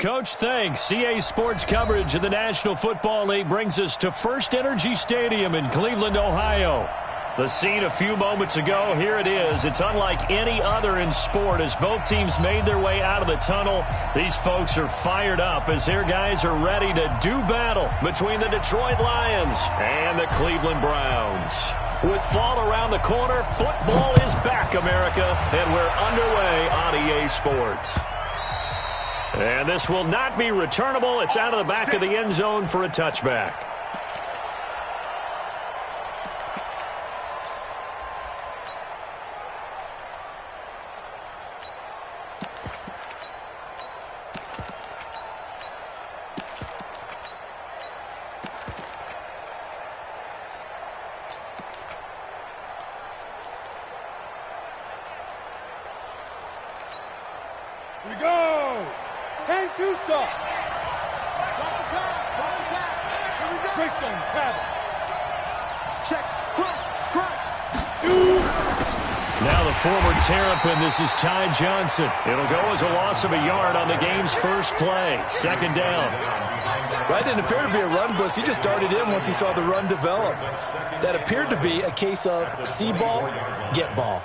Coach. Thanks. CA Sports coverage of the National Football League brings us to First Energy Stadium in Cleveland, Ohio. The scene a few moments ago, here it is. It's unlike any other in sport as both teams made their way out of the tunnel. These folks are fired up as their guys are ready to do battle between the Detroit Lions and the Cleveland Browns. With fall around the corner, football is back, America, and we're underway on EA Sports. And this will not be returnable. It's out of the back of the end zone for a touchback. Here we go! 10-2 soft. Drop the pass. Here we go. Greystone, travel. Check, crunch. Two. Now the former Terrapin, this is Ty Johnson. It'll go as a loss of a yard on the game's first play. Second down. That didn't appear to be a run blitz. He just darted in once he saw the run develop. That appeared to be a case of see ball, get ball.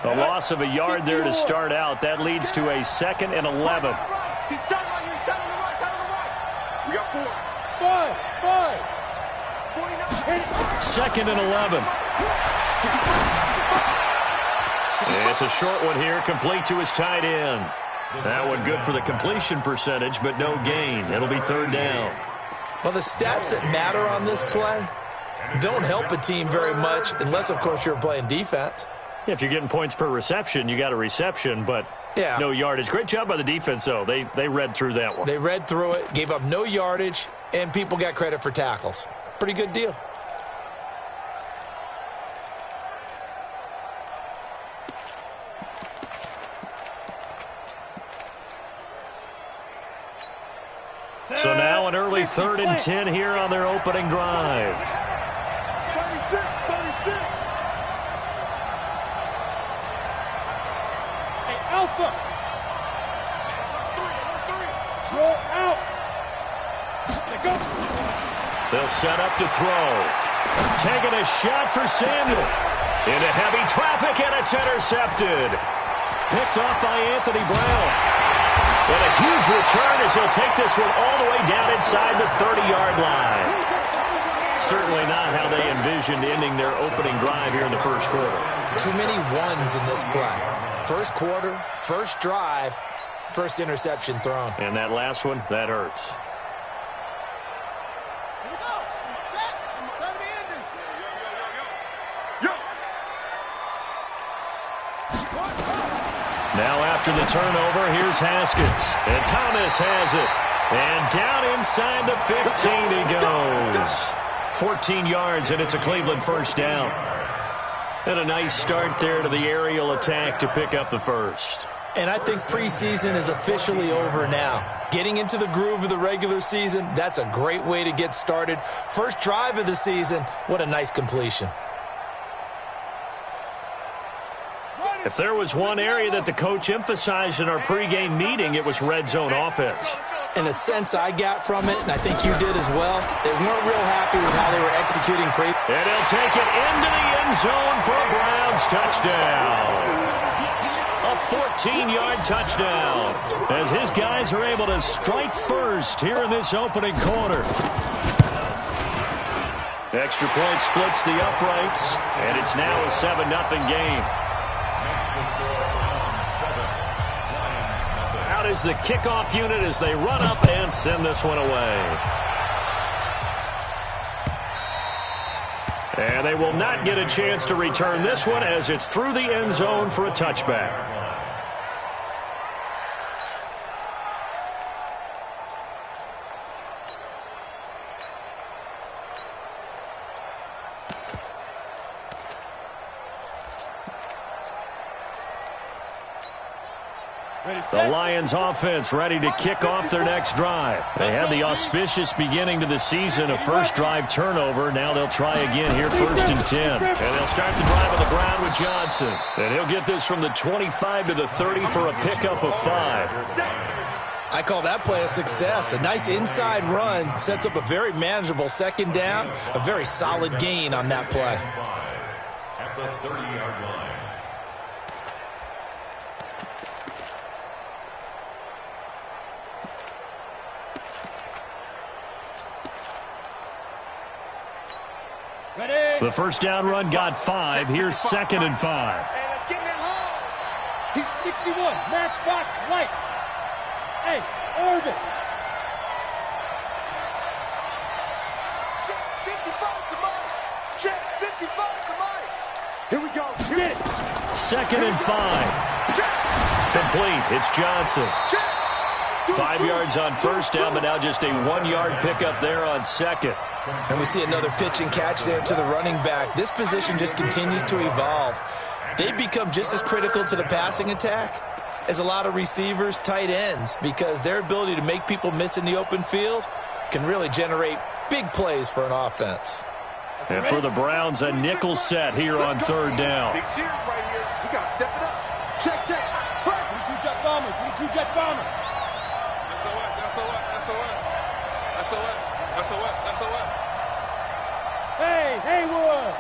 A loss of a yard there to start out. That leads to a 2nd and 11. We got 4. 5. 2nd and 11. It's a short one here, complete to his tight end. That one good for the completion percentage, but no gain. It'll be 3rd down. Well, the stats that matter on this play don't help a team very much unless, of course, you're playing defense. If you're getting points per reception, you got a reception, but yeah, no yardage. Great job by the defense, though. They read through that one. They read through it, gave up no yardage, and people got credit for tackles. Pretty good deal. So now an early 3rd and 10 here on their opening drive. 36. Hey, Alpha. Roll out. Go. They'll set up to throw. Taking a shot for Samuel. Into heavy traffic, and it's intercepted. Picked off by Anthony Brown. And a huge return as he'll take this one all the way down inside the 30-yard line. Certainly not how they envisioned ending their opening drive here in the first quarter. Too many ones in this play. First quarter, first drive, first interception thrown. And that last one, that hurts. Here we go. Set. Time to end it. Now after the turnover, here's Haskins. And Thomas has it. And down inside the 15 he goes. 14 yards, and it's a Cleveland first down. And a nice start there to the aerial attack to pick up the first. And I think preseason is officially over now. Getting into the groove of the regular season, that's a great way to get started. First drive of the season, what a nice completion. If there was one area that the coach emphasized in our pregame meeting, it was red zone offense. In a sense I got from it, and I think you did as well, they weren't real happy with how they were executing pre. And he'll take it into the end zone for a Browns touchdown. A 14-yard touchdown as his guys are able to strike first here in this opening quarter. Extra point splits the uprights, and it's now a 7-0 game. Out is the kickoff unit as they run up and send this one away. And they will not get a chance to return this one as it's through the end zone for a touchback. The Lions offense ready to kick off their next drive. They had the auspicious beginning to the season, a first drive turnover. Now they'll try again here, 1st and 10. And they'll start the drive on the ground with Johnson. And he'll get this from the 25 to the 30 for a pickup of 5. I call that play a success. A nice inside run sets up a very manageable second down. A very solid gain on that play. At the 30-yard line. Ready? The first down run got 5. Here's 2nd and 5. Hey, let's get that home. He's 61. Matchbox lights. Hey, orbit. Check 55 to Mike. Check 55 to Mike. Here we go. Get it. 2nd and 5. Check. Complete. It's Johnson. Check. 5 yards on first down, but now just a 1-yard pickup there on 2nd. And we see another pitch and catch there to the running back. This position just continues to evolve. They've become just as critical to the passing attack as a lot of receivers, tight ends, because their ability to make people miss in the open field can really generate big plays for an offense. And for the Browns, a nickel set here on 3rd down. Big series right here. We got to step it up. Check, check. Frank. 3-2 jet bomber. 3-2 jet bomber. SOS. Hey, Haywood.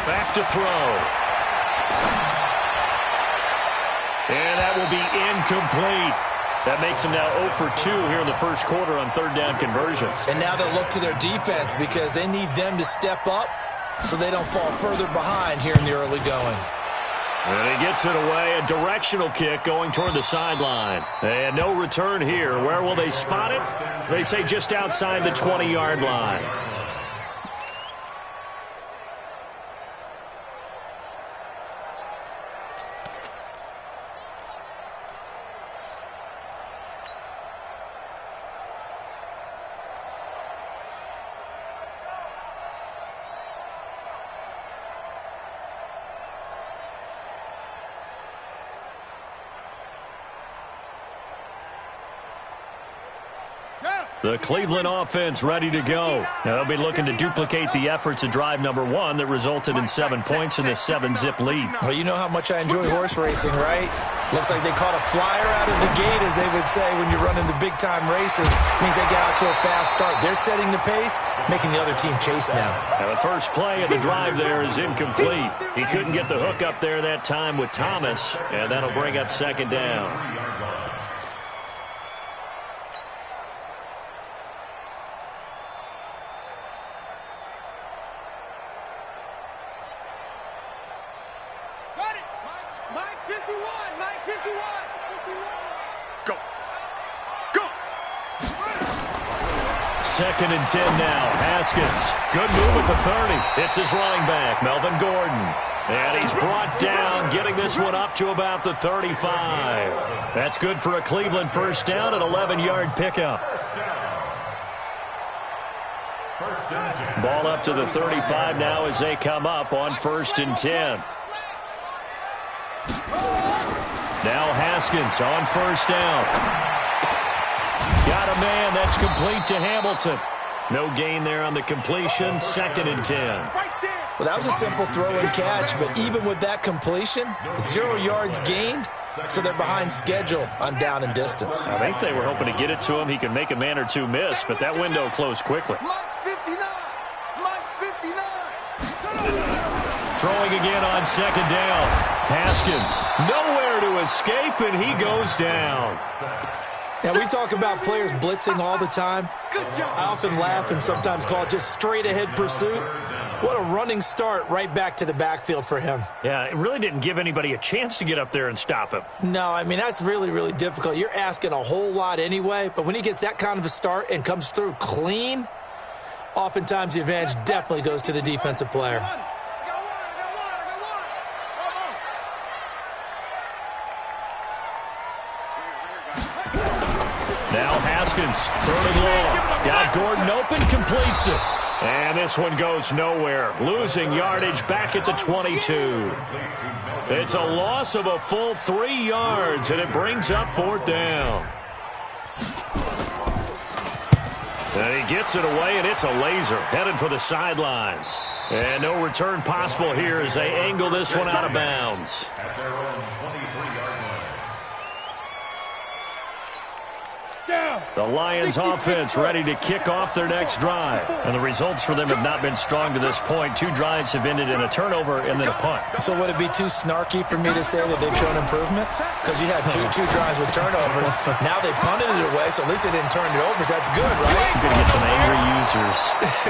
Back to throw. And that will be incomplete. That makes them now 0 for 2 here in the first quarter on 3rd down conversions. And now they'll look to their defense because they need them to step up so they don't fall further behind here in the early going. And he gets it away, a directional kick going toward the sideline. And no return here. Where will they spot it? They say just outside the 20-yard line. The Cleveland offense ready to go. Now they'll be looking to duplicate the efforts of drive number 1 that resulted in 7 points in the 7-zip lead. Well, you know how much I enjoy horse racing, right? Looks like they caught a flyer out of the gate, as they would say when you're running the big-time races. Means they get out to a fast start. They're setting the pace, making the other team chase now. Now the first play of the drive there is incomplete. He couldn't get the hook up there that time with Thomas, and that'll bring up 2nd down. Mike 51. Go. 2nd and 10 now. Haskins. Good move at the 30. It's his running back, Melvin Gordon. And he's brought down, getting this one up to about the 35. That's good for a Cleveland first down, an 11-yard pickup. Ball up to the 35 now as they come up on 1st and 10. Now Haskins on first down. Got a man. That's complete to Hamilton. No gain there on the completion. 2nd and 10. Well, that was a simple throw and catch, but even with that completion, 0 yards gained, so they're behind schedule on down and distance. I think they were hoping to get it to him. He could make a man or two miss, but that window closed quickly. Mike's 59. Throwing again on 2nd down. Haskins, nowhere to escape, and he goes down. Now, we talk about players blitzing all the time. I often laugh and sometimes call it just straight-ahead pursuit. What a running start right back to the backfield for him. Yeah, it really didn't give anybody a chance to get up there and stop him. No, I mean, that's really, really difficult. You're asking a whole lot anyway, but when he gets that kind of a start and comes through clean, oftentimes the advantage definitely goes to the defensive player. Now Haskins, 3rd and long. Got Gordon open, completes it. And this one goes nowhere. Losing yardage back at the 22. It's a loss of a full 3 yards, and it brings up 4th down. And he gets it away, and it's a laser headed for the sidelines. And no return possible here as they angle this one out of bounds. At their own 23-yard line. The Lions offense ready to kick off their next drive. And the results for them have not been strong to this point. 2 drives have ended in a turnover and then a punt. So would it be too snarky for me to say that they've shown improvement? Because you had two drives with turnovers. Now they punted it away, so at least they didn't turn it over. So that's good, right? You're going to get some angry users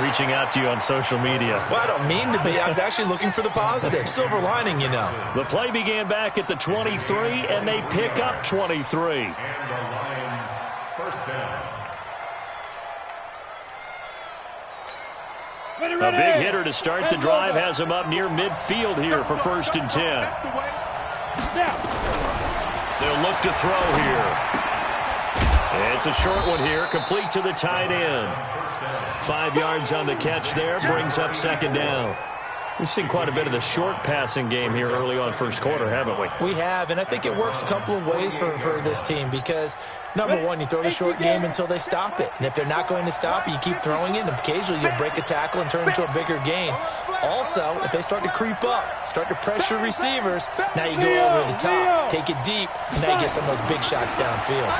reaching out to you on social media. Well, I don't mean to be. I was actually looking for the positive. Silver lining, you know. The play began back at the 23, and they pick up 23. First down. A big hitter to start the drive has him up near midfield here for 1st and 10. They'll look to throw here. It's a short one here, complete to the tight end. 5 yards on the catch there, brings up 2nd down. We've seen quite a bit of the short passing game here early on first quarter, haven't we? We have, and I think it works a couple of ways for this team because, number one, you throw the short game until they stop it. And if they're not going to stop it, you keep throwing it, and occasionally you'll break a tackle and turn it into a bigger gain. Also, if they start to creep up, start to pressure receivers, now you go over the top, take it deep, and now you get some of those big shots downfield.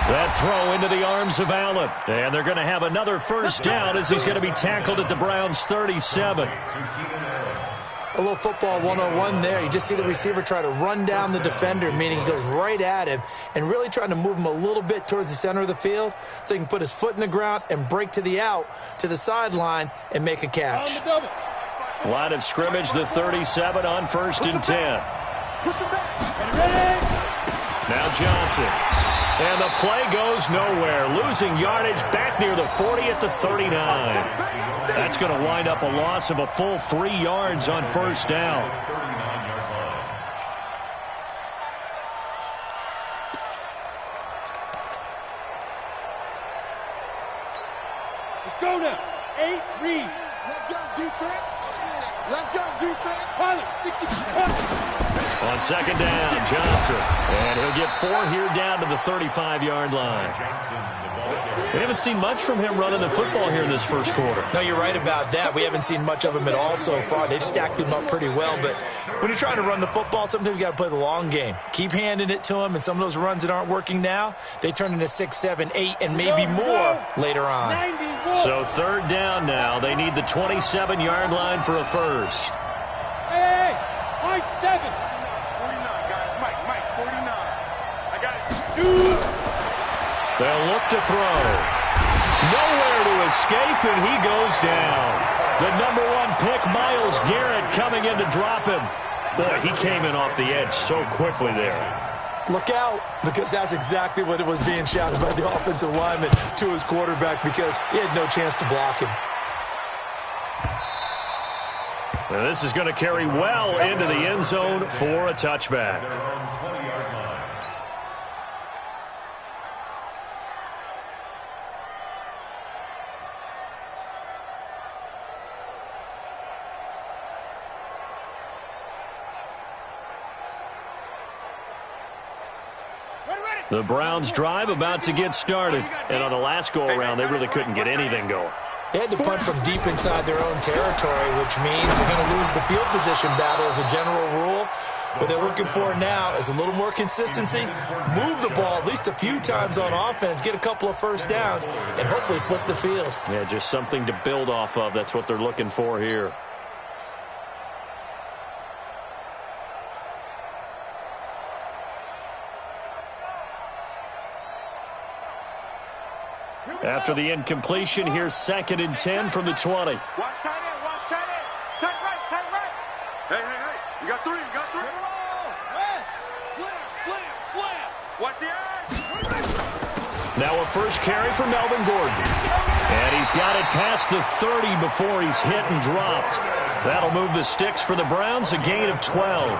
That throw into the arms of Allen. And they're going to have another 1st down as he's going to be tackled at the Browns' 37. A little football 101 there. You just see the receiver try to run down the defender, meaning he goes right at him and really trying to move him a little bit towards the center of the field so he can put his foot in the ground and break to the out, to the sideline, and make a catch. Line of scrimmage, the 37 on 1st and 10. Now Johnson. And the play goes nowhere. Losing yardage back near the 40 at the 39. That's going to wind up a loss of a full 3 yards on 1st down. Let's go now. 8, read. Let's go defense. Let's go defense. Pilot, 60. On 2nd down, Johnson. And he'll get 4 here down to the 35-yard line. We haven't seen much from him running the football here in this first quarter. No, you're right about that. We haven't seen much of him at all so far. They've stacked him up pretty well. But when you're trying to run the football, sometimes you got to play the long game. Keep handing it to him, and some of those runs that aren't working now, they turn into 6, 7, 8, and maybe more later on. So 3rd down now. They need the 27-yard line for a 1st. Hey, I-7. They'll look to throw. Nowhere to escape, and he goes down. The number 1 pick, Myles Garrett, coming in to drop him. Boy, he came in off the edge so quickly there. Look out, because that's exactly what it was being shouted by the offensive lineman to his quarterback because he had no chance to block him. And this is going to carry well into the end zone for a touchback. The Browns drive about to get started. And on the last go-around, they really couldn't get anything going. They had to punt from deep inside their own territory, which means they're going to lose the field position battle as a general rule. What they're looking for now is a little more consistency, move the ball at least a few times on offense, get a couple of 1st downs, and hopefully flip the field. Yeah, just something to build off of. That's what they're looking for here. After the incompletion, here's 2nd and 10 from the 20. Watch tight end, watch tight end. Tight right, tight right. Hey. You got 3, you got 3. Slam. Watch the edge. Now a 1st carry for Melvin Gordon. And he's got it past the 30 before he's hit and dropped. That'll move the sticks for the Browns, a gain of 12.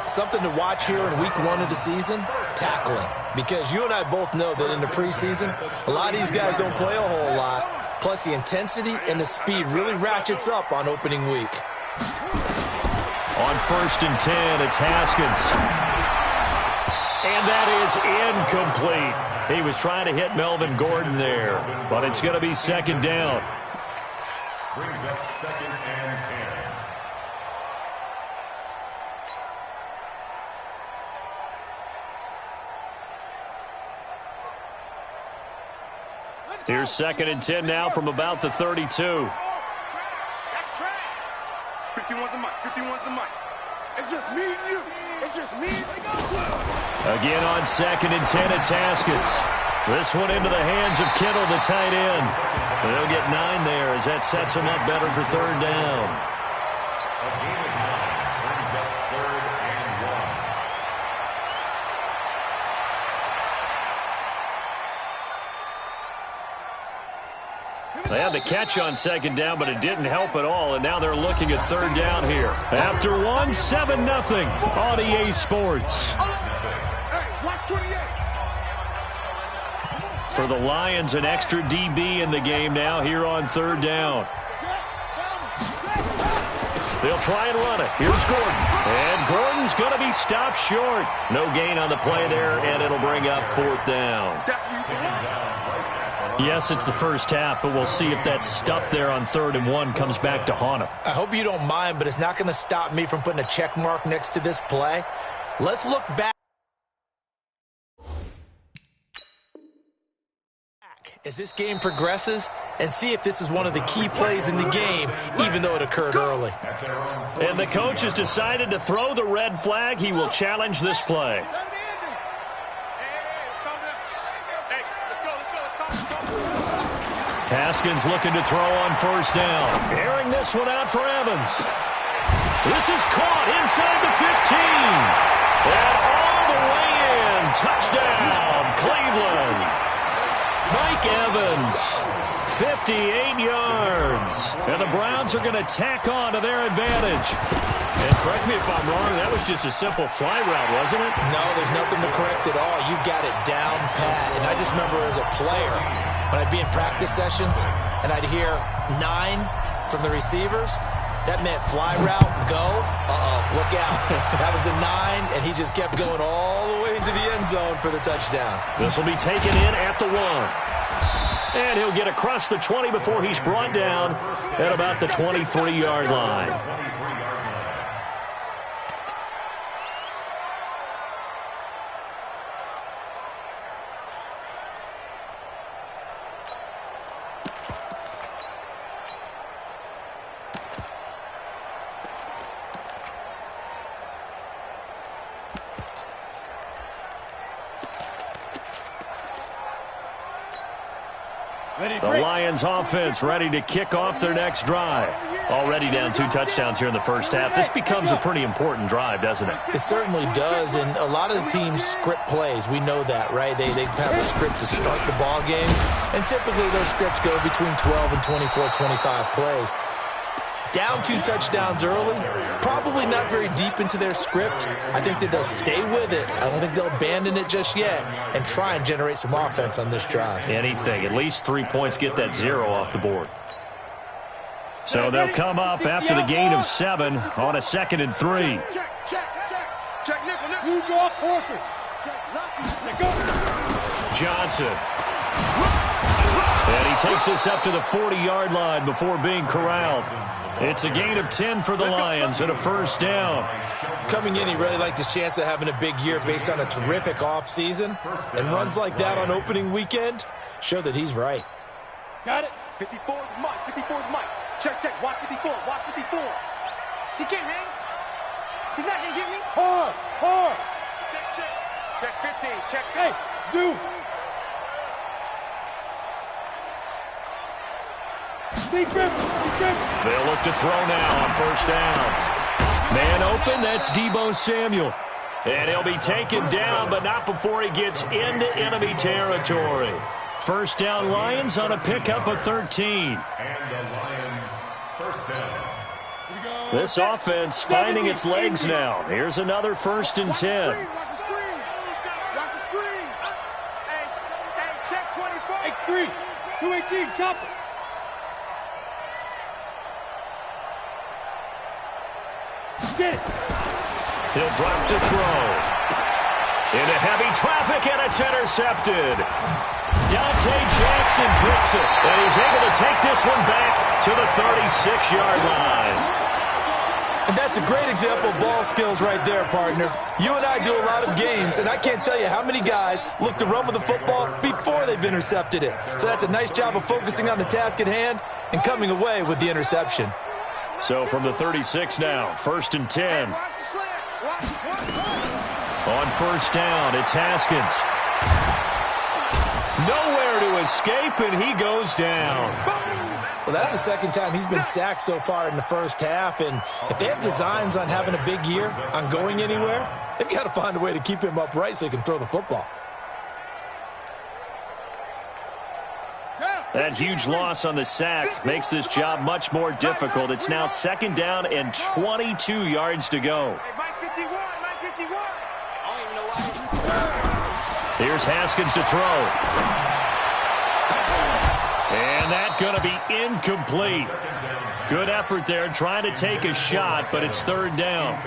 Something to watch here in week 1 of the season, tackling. Because you and I both know that in the preseason, a lot of these guys don't play a whole lot. Plus, the intensity and the speed really ratchets up on opening week. On 1st and 10, it's Haskins. And that is incomplete. He was trying to hit Melvin Gordon there, but it's going to be 2nd down. Brings up 2nd and 10. Here's 2nd and 10 now from about the 32. That's trash. 51's the mic. 51's the mic. It's just me and you. It's just me and you. Again on 2nd and 10, it's Haskins. This one into the hands of Kittle, the tight end. They'll get 9 there as that sets them up better for 3rd down. A gain of 9 brings up 3rd and 1. They had the catch on 2nd down, but it didn't help at all, and now they're looking at 3rd down here. After 1, 7-0 on EA Sports. For the Lions, an extra DB in the game now here on 3rd down. They'll try and run it. Here's Gordon. And Gordon's going to be stopped short. No gain on the play there, and it'll bring up 4th down. Yes, it's the first half, but we'll see if that stuff there on 3rd and 1 comes back to haunt him. I hope you don't mind, but it's not going to stop me from putting a check mark next to this play. Let's look back as this game progresses and see if this is one of the key plays in the game, even though it occurred early. And the coach has decided to throw the red flag. He will challenge this play. Haskins looking to throw on 1st down. Airing this one out for Evans. This is caught inside the 15. And all the way in. Touchdown, Cleveland. Mike Evans, 58 yards. And the Browns are going to tack on to their advantage. And correct me if I'm wrong, that was just a simple fly route, wasn't it? No, there's nothing to correct at all. You've got it down pat. And I just remember as a player, when I'd be in practice sessions and I'd hear 9 from the receivers, that meant fly route, go, look out. That was the 9, and he just kept going all the way into the end zone for the touchdown. This will be taken in at the 1. And he'll get across the 20 before he's brought down at about the 23-yard line. The Lions offense ready to kick off their next drive. Already down 2 touchdowns here in the first half. This becomes a pretty important drive, doesn't it? It certainly does, and a lot of the teams script plays. We know that, right? They have a script to start the ball game, and typically those scripts go between 12 and 24, 25 plays. Down 2 touchdowns early, probably not very deep into their script. I think that they'll stay with it. I don't think they'll abandon it just yet and try and generate some offense on this drive. Anything. At least 3 points get that 0 off the board. So they'll come up after the gain of 7 on a 2nd and 3. Check, nickel. Who's off Horford? Go. Johnson. And he takes us up to the 40-yard line before being corralled. It's a gain of 10 for the Lions and a 1st down. Coming in, he really liked his chance of having a big year based on a terrific offseason. And runs like that on opening weekend show that he's right. Got it. 54's Mike. 54's Mike. Check. Watch 54. Watch 54. He can't hang. He's not going to get me. Hard. Check 15. Check. Hey, Zoo. They'll look to throw now on 1st down. Man open, that's Deebo Samuel. And he'll be taken down, but not before he gets into enemy territory. 1st down Lions on a pickup of 13. And the Lions 1st down. This offense finding its legs now. Here's another 1st and 10. Watch the screen. Hey, check 24. X3. 218. Chop it. Get it. He'll drop to throw. Into heavy traffic, and it's intercepted. Dante Jackson bricks it, and he's able to take this one back to the 36-yard line. And that's a great example of ball skills right there, partner. You and I do a lot of games, and I can't tell you how many guys look to run with the football before they've intercepted it. So that's a nice job of focusing on the task at hand and coming away with the interception. So from the 36 now, 1st and 10. On first down, it's Haskins. Nowhere to escape, and he goes down. Well, that's the second time he's been sacked so far in the first half, and if they have designs on having a big year, on going anywhere, they've got to find a way to keep him upright so he can throw the football. That huge loss on the sack makes this job much more difficult. It's now 2nd down and 22 yards to go. Here's Haskins to throw. And that's going to be incomplete. Good effort there trying to take a shot, but it's 3rd down.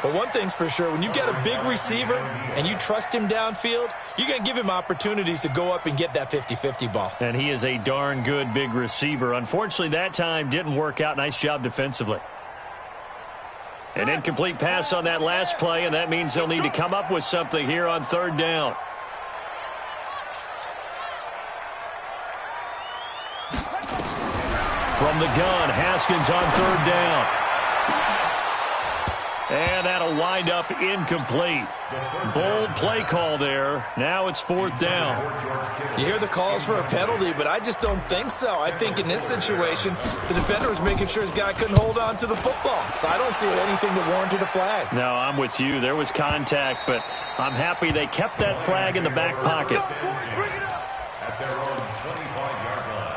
But one thing's for sure, when you get a big receiver and you trust him downfield, you're going to give him opportunities to go up and get that 50-50 ball. And he is a darn good big receiver. Unfortunately, that time didn't work out. Nice job defensively. An incomplete pass on that last play, and that means they'll need to come up with something here on 3rd down. From the gun, Haskins on 3rd down. And that'll wind up incomplete. Bold play call there. Now it's 4th down. You hear the calls for a penalty, but I just don't think so. I think in this situation, the defender was making sure his guy couldn't hold on to the football. So I don't see anything that warranted a flag. No, I'm with you. There was contact, but I'm happy they kept that flag in the back pocket. At their own 25-yard line.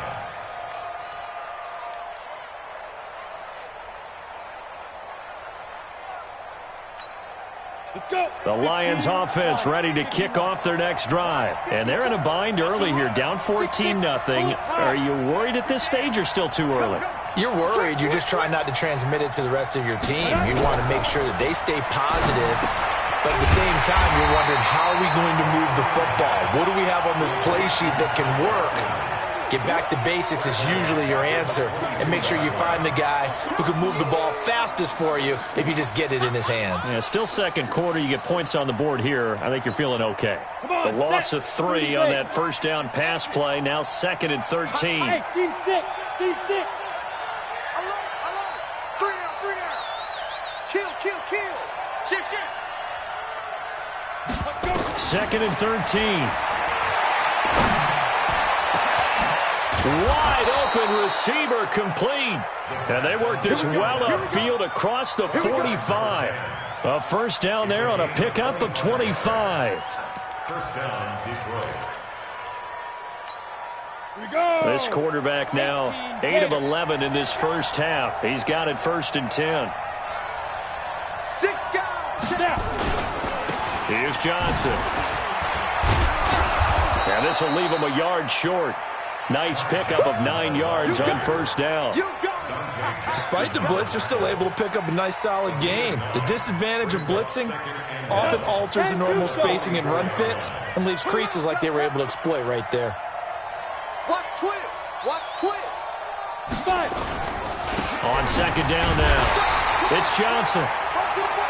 Let's go. The Lions offense ready to kick off their next drive. And they're in a bind early here, down 14-0. Are you worried at this stage or still too early? You're worried. You're just trying not to transmit it to the rest of your team. You want to make sure that they stay positive. But at the same time, you're wondering, how are we going to move the football? What do we have on this play sheet that can work? Get back to basics is usually your answer. And make sure you find the guy who can move the ball fastest for you if you just get it in his hands. Yeah, still 2nd quarter. You get points on the board here. I think you're feeling okay. The loss of 3 on that first down pass play. Now 2nd and 13. Hey, team 6. Team 6. Alone. 3 down. Kill. Shift. 2nd and 13. Wide open receiver complete. And they work this well upfield across the 45. A first down there on a pickup of 25. First down, Detroit. Here we go. This quarterback now 8 of 11 in this first half. He's got it 1st and 10. 6 guys. Sit out. Here's Johnson. And this will leave him a yard short. Nice pickup of 9 yards on first down. Despite the blitz, they're still able to pick up a nice, solid gain. The disadvantage of blitzing often alters the normal spacing and run fits and leaves creases like they were able to exploit right there. Watch twist. On 2nd down now, it's Johnson.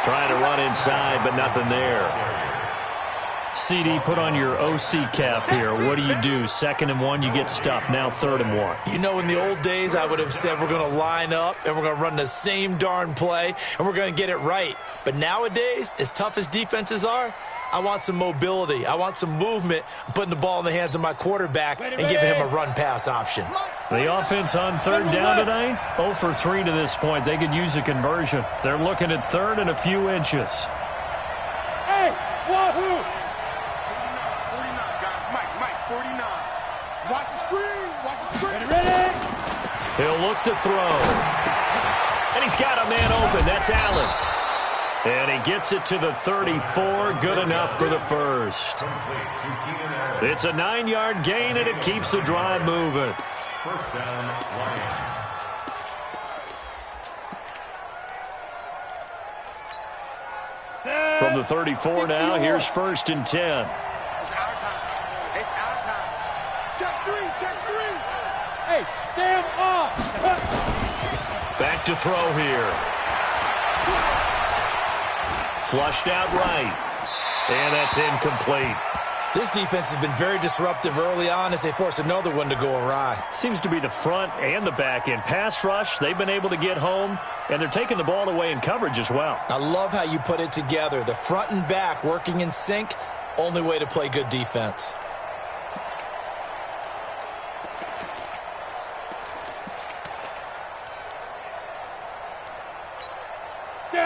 Trying to run inside, but nothing there. CD, put on your OC cap here. What do you do? 2nd and 1, you get stuffed. Now 3rd and 1. You know, in the old days, I would have said we're going to line up and we're going to run the same darn play and we're going to get it right. But nowadays, as tough as defenses are, I want some mobility. I want some movement. I'm putting the ball in the hands of my quarterback and giving him a run-pass option. The offense on 3rd down tonight, 0 for 3 to this point. They could use a conversion. They're looking at 3rd and a few inches. Hey, wahoo! 49. Watch the screen. Ready? He'll look to throw. And he's got a man open. That's Allen. And he gets it to the 34. Good enough for the first. It's a 9-yard gain, and it keeps the drive moving. First down, Lions. From the 34 now, here's 1st and 10. It's our time. It's our time. Check three. Check three. Hey, Sam off. Back to throw here. Flushed out right. And that's incomplete. This defense has been very disruptive early on as they force another one to go awry. Seems to be the front and the back end. Pass rush, they've been able to get home, and they're taking the ball away in coverage as well. I love how you put it together. The front and back working in sync, only way to play good defense.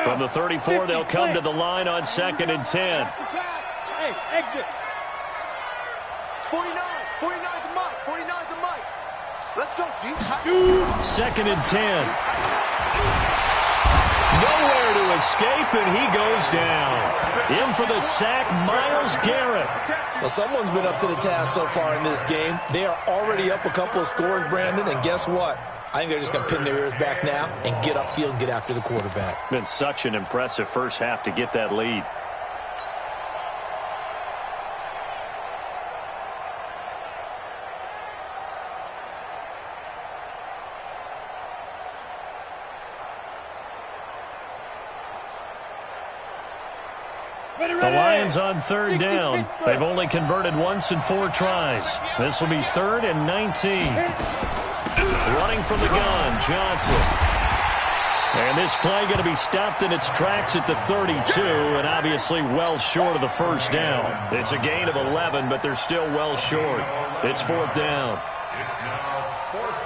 From the 34, they'll come to the line on 2nd and 10. Hey, exit. 49 to Mike. 49 to Mike. Let's go, D. 2nd and 10. Nowhere to escape, and he goes down. In for the sack, Myles Garrett. Well, someone's been up to the task so far in this game. They are already up a couple of scores, Brandon, and guess what? I think they're just going to pin their ears back now and get upfield and get after the quarterback. Been such an impressive first half to get that lead. The Lions on 3rd down. They've only converted once in 4 tries. This will be 3rd and 19. Running from the gun, Johnson. And this play going to be stopped in its tracks at the 32, and obviously well short of the 1st down. It's a gain of 11, but they're still well short. It's 4th down. It's now 4th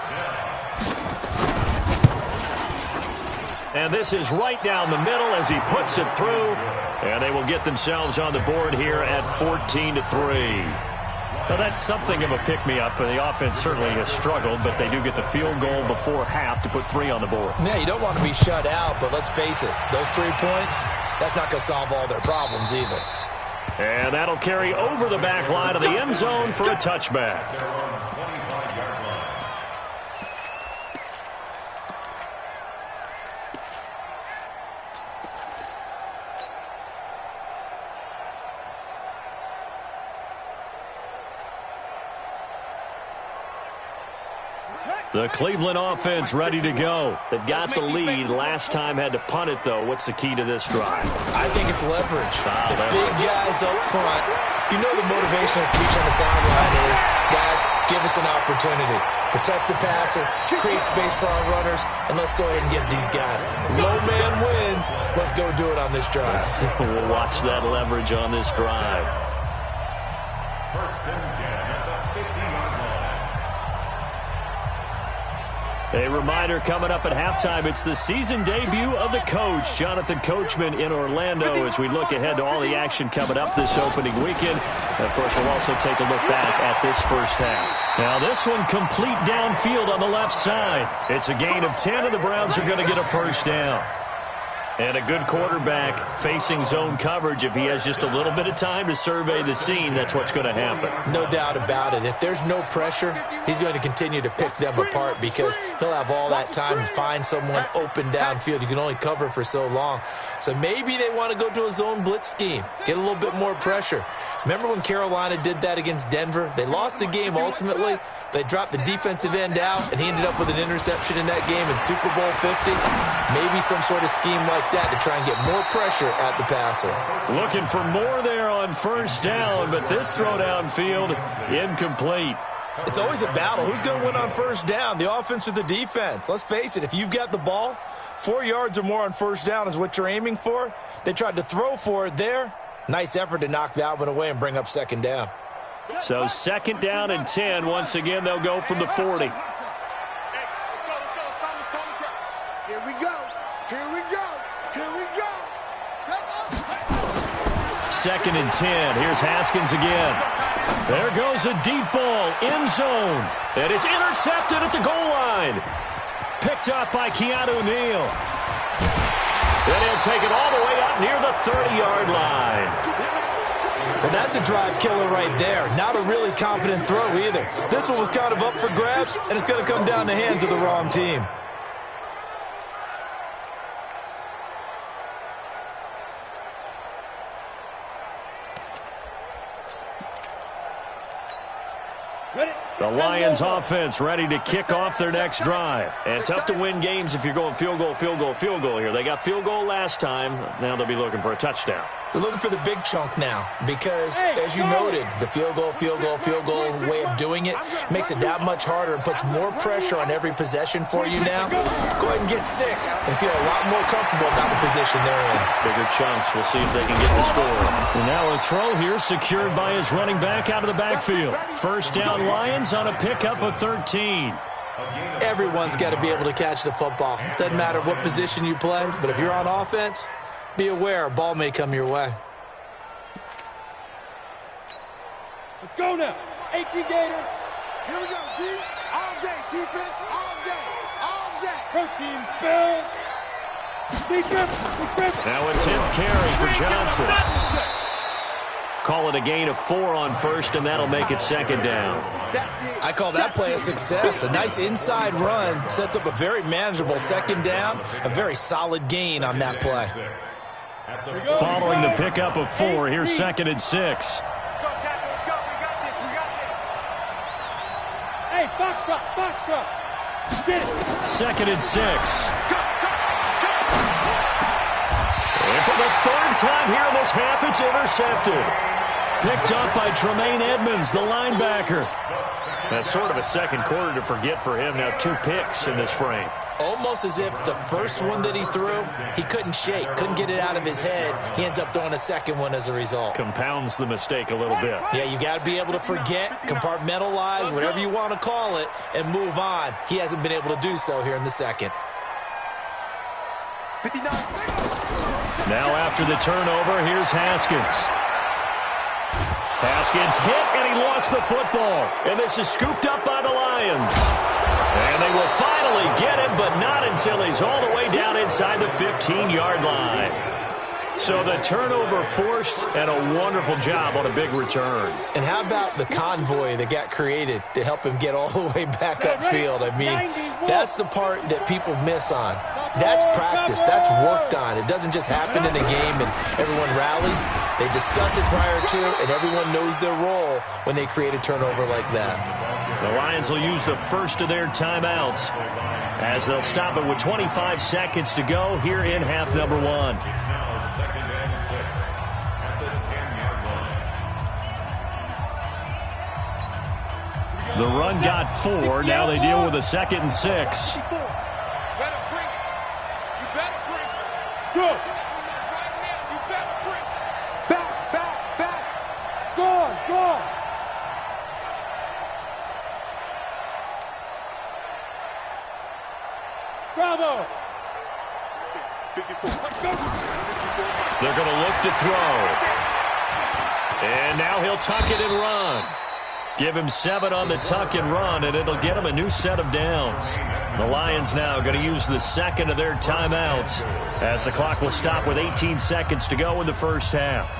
down. And this is right down the middle as he puts it through. And they will get themselves on the board here at 14-3. Now, that's something of a pick-me-up. The offense certainly has struggled, but they do get the field goal before half to put 3 on the board. Yeah, you don't want to be shut out, but let's face it, those 3 points, that's not going to solve all their problems either. And that'll carry over the back line of the end zone for a touchback. The Cleveland offense ready to go. They've got the lead. Last time had to punt it, though. What's the key to this drive? I think it's leverage. The big guys up front. You know the motivational speech on the sideline is, guys, give us an opportunity. Protect the passer, create space for our runners, and let's go ahead and get these guys. Low man wins. Let's go do it on this drive. We'll watch that leverage on this drive. 1st and 10 at the 50-yard line. A reminder coming up at halftime, it's the season debut of the coach, Jonathan Coachman in Orlando, as we look ahead to all the action coming up this opening weekend. And of course, we'll also take a look back at this first half. Now, this one complete downfield on the left side. It's a gain of 10, and the Browns are going to get a 1st down. And a good quarterback facing zone coverage. If he has just a little bit of time to survey the scene, that's what's going to happen. No doubt about it. If there's no pressure, he's going to continue to pick them apart because he'll have all that time to find someone open downfield. You can only cover for so long. So maybe they want to go to a zone blitz scheme, get a little bit more pressure. Remember when Carolina did that against Denver? They lost the game ultimately. They dropped the defensive end out, and he ended up with an interception in that game in Super Bowl 50. Maybe some sort of scheme like that to try and get more pressure at the passer. Looking for more there on 1st down, but this throw downfield incomplete. It's always a battle. Who's going to win on 1st down, the offense or the defense? Let's face it, if you've got the ball, 4 yards or more on 1st down is what you're aiming for. They tried to throw for it there. Nice effort to knock that one away and bring up 2nd down. So 2nd down and 10. Once again, they'll go from the 40. Here we go. Here we go. Here we go. 2nd and 10. Here's Haskins again. There goes a deep ball, end zone. And it's intercepted at the goal line. Picked up by Keanu Neal. And he'll take it all the way up near the 30-yard line. Well, that's a drive killer right there. Not a really confident throw either. This one was kind of up for grabs, and it's going to come down the hands of the wrong team. The Lions offense ready to kick off their next drive. And tough to win games if you're going field goal, field goal, field goal here. They got field goal last time. Now they'll be looking for a touchdown. They're looking for the big chunk now because, as you noted, the field goal way of doing it makes it that much harder and puts more pressure on every possession for you now. Go ahead and get 6 and feel a lot more comfortable about the position they're in. Bigger chunks. We'll see if they can get the score. And now a throw here secured by his running back out of the backfield. First down Lions on a pickup of 13. Everyone's got to be able to catch the football. Doesn't matter what position you play, but if you're on offense, be aware a ball may come your way. Let's go now. 18 Gator. Here we go, D. All day, defense, all day, all day. Protein spill. Now a 10th carry for Johnson. Call it a gain of 4 on first, and that'll make it second down. I call that play a success. A nice inside run sets up a very manageable second down. A very solid gain on that play. Following the pickup of 4, here's second and 6. Hey, Foxtrot. Get it. Second and 6. And for the third time here in this half, it's intercepted. Picked up by Tremaine Edmonds, the linebacker. That's sort of a second quarter to forget for him. Now 2 picks in this frame. Almost as if the first one that he threw, he couldn't shake, couldn't get it out of his head. He ends up throwing a second one as a result. Compounds the mistake a little bit. Yeah, you got to be able to forget, compartmentalize, whatever you want to call it, and move on. He hasn't been able to do so here in the second. 59. Now after the turnover, here's Haskins. Haskins hit, and he lost the football. And this is scooped up by the Lions. And they will finally get him, but not until he's all the way down inside the 15-yard line. So the turnover forced, and a wonderful job on a big return. And how about the convoy that got created to help him get all the way back upfield? I mean, that's the part that people miss on. That's practice. That's worked on. It doesn't just happen in a game and everyone rallies. They discuss it prior to, and everyone knows their role when they create a turnover like that. The Lions will use the first of their timeouts as they'll stop it with 25 seconds to go here in half number 1. Second and 6 at the 10-yard line. The run got 4. Now they deal with a second and 6. Good. You better bring. Back. Gone. Bravo. 54. They're going to look to throw. And now he'll tuck it and run. Give him 7 on the tuck and run, and it'll get him a new set of downs. The Lions now going to use the second of their timeouts as the clock will stop with 18 seconds to go in the first half.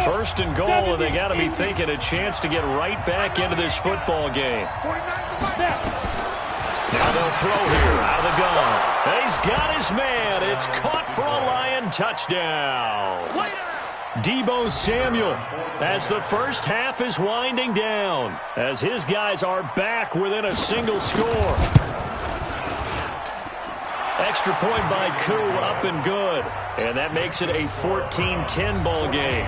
First and goal, and they got to be thinking a chance to get right back into this football game. Now they'll throw here out of the gun. And he's got his man. It's caught for a Lion touchdown. Deebo Samuel as the first half is winding down as his guys are back within a single score. Extra point by Koo, up and good. And that makes it a 14-10 ball game.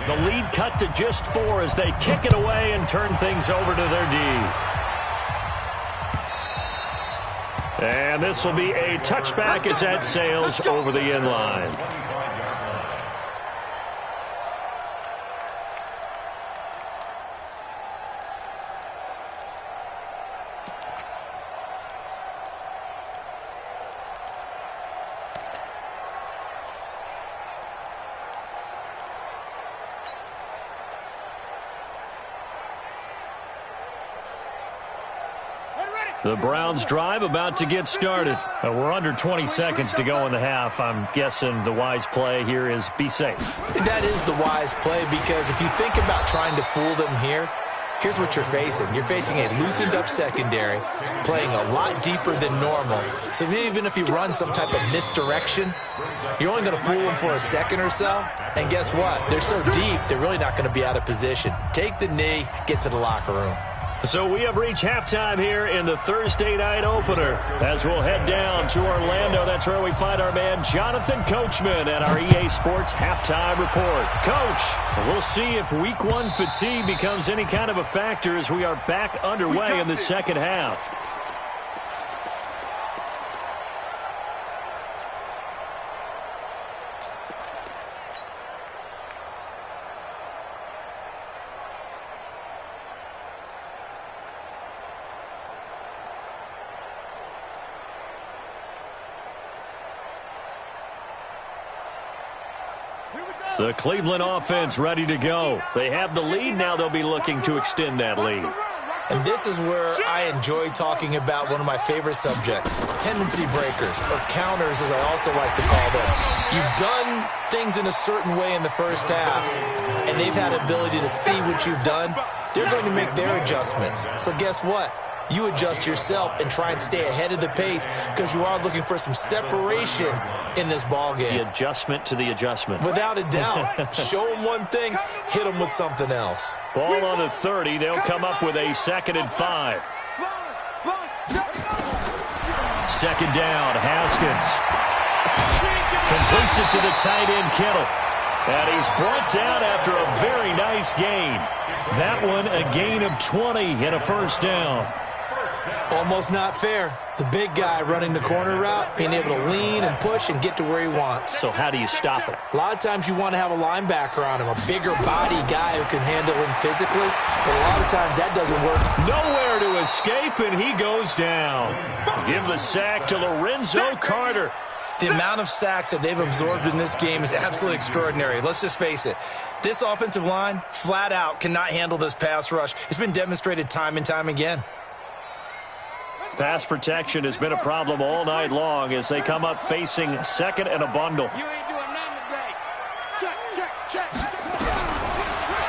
The lead cut to just 4 as they kick it away and turn things over to their D. And this will be a touchback as that sails over the end line. The Browns drive about to get started. We're under 20 seconds to go in the half. I'm guessing the wise play here is be safe. That is the wise play because if you think about trying to fool them here, Here's what you're facing. You're facing a loosened-up secondary, playing a lot deeper than normal. So even if you run some type of misdirection, you're only going to fool them for a second or so. And guess what? They're so deep, they're really not going to be out of position. Take the knee, get to the locker room. So we have reached halftime here in the Thursday night opener. As we'll head down to Orlando, that's where we find our man Jonathan Coachman at our EA Sports Halftime Report. Coach, we'll see if Week 1 fatigue becomes any kind of a factor as we are back underway in the second half. The Cleveland offense ready to go. They have the lead now. They'll be looking to extend that lead. And this is where I enjoy talking about one of my favorite subjects, tendency breakers, or counters as I also like to call them. You've done things in a certain way in the first half, and they've had ability to see what you've done. They're going to make their adjustments. So guess what? You adjust yourself and try and stay ahead of the pace because you are looking for some separation in this ball game. The adjustment to the adjustment. Without a doubt. Show them one thing, hit them with something else. Ball on the 30. They'll come up with a 2nd and 5. Second down, Haskins. Completes it to the tight end, Kittle. And he's brought down after a very nice gain. That one a gain of 20 and a first down. Almost not fair. The big guy running the corner route, being able to lean and push and get to where he wants. So how do you stop it? A lot of times you want to have a linebacker on him, a bigger body guy who can handle him physically, but a lot of times that doesn't work. Nowhere to escape, and he goes down. Give the sack to Lorenzo Carter. The amount of sacks that they've absorbed in this game is absolutely extraordinary. Let's just face it. This offensive line, flat out, cannot handle this pass rush. It's been demonstrated time and time again. Pass protection has been a problem all night long as they come up facing 2nd and a bundle. You ain't doing nothing today. Check.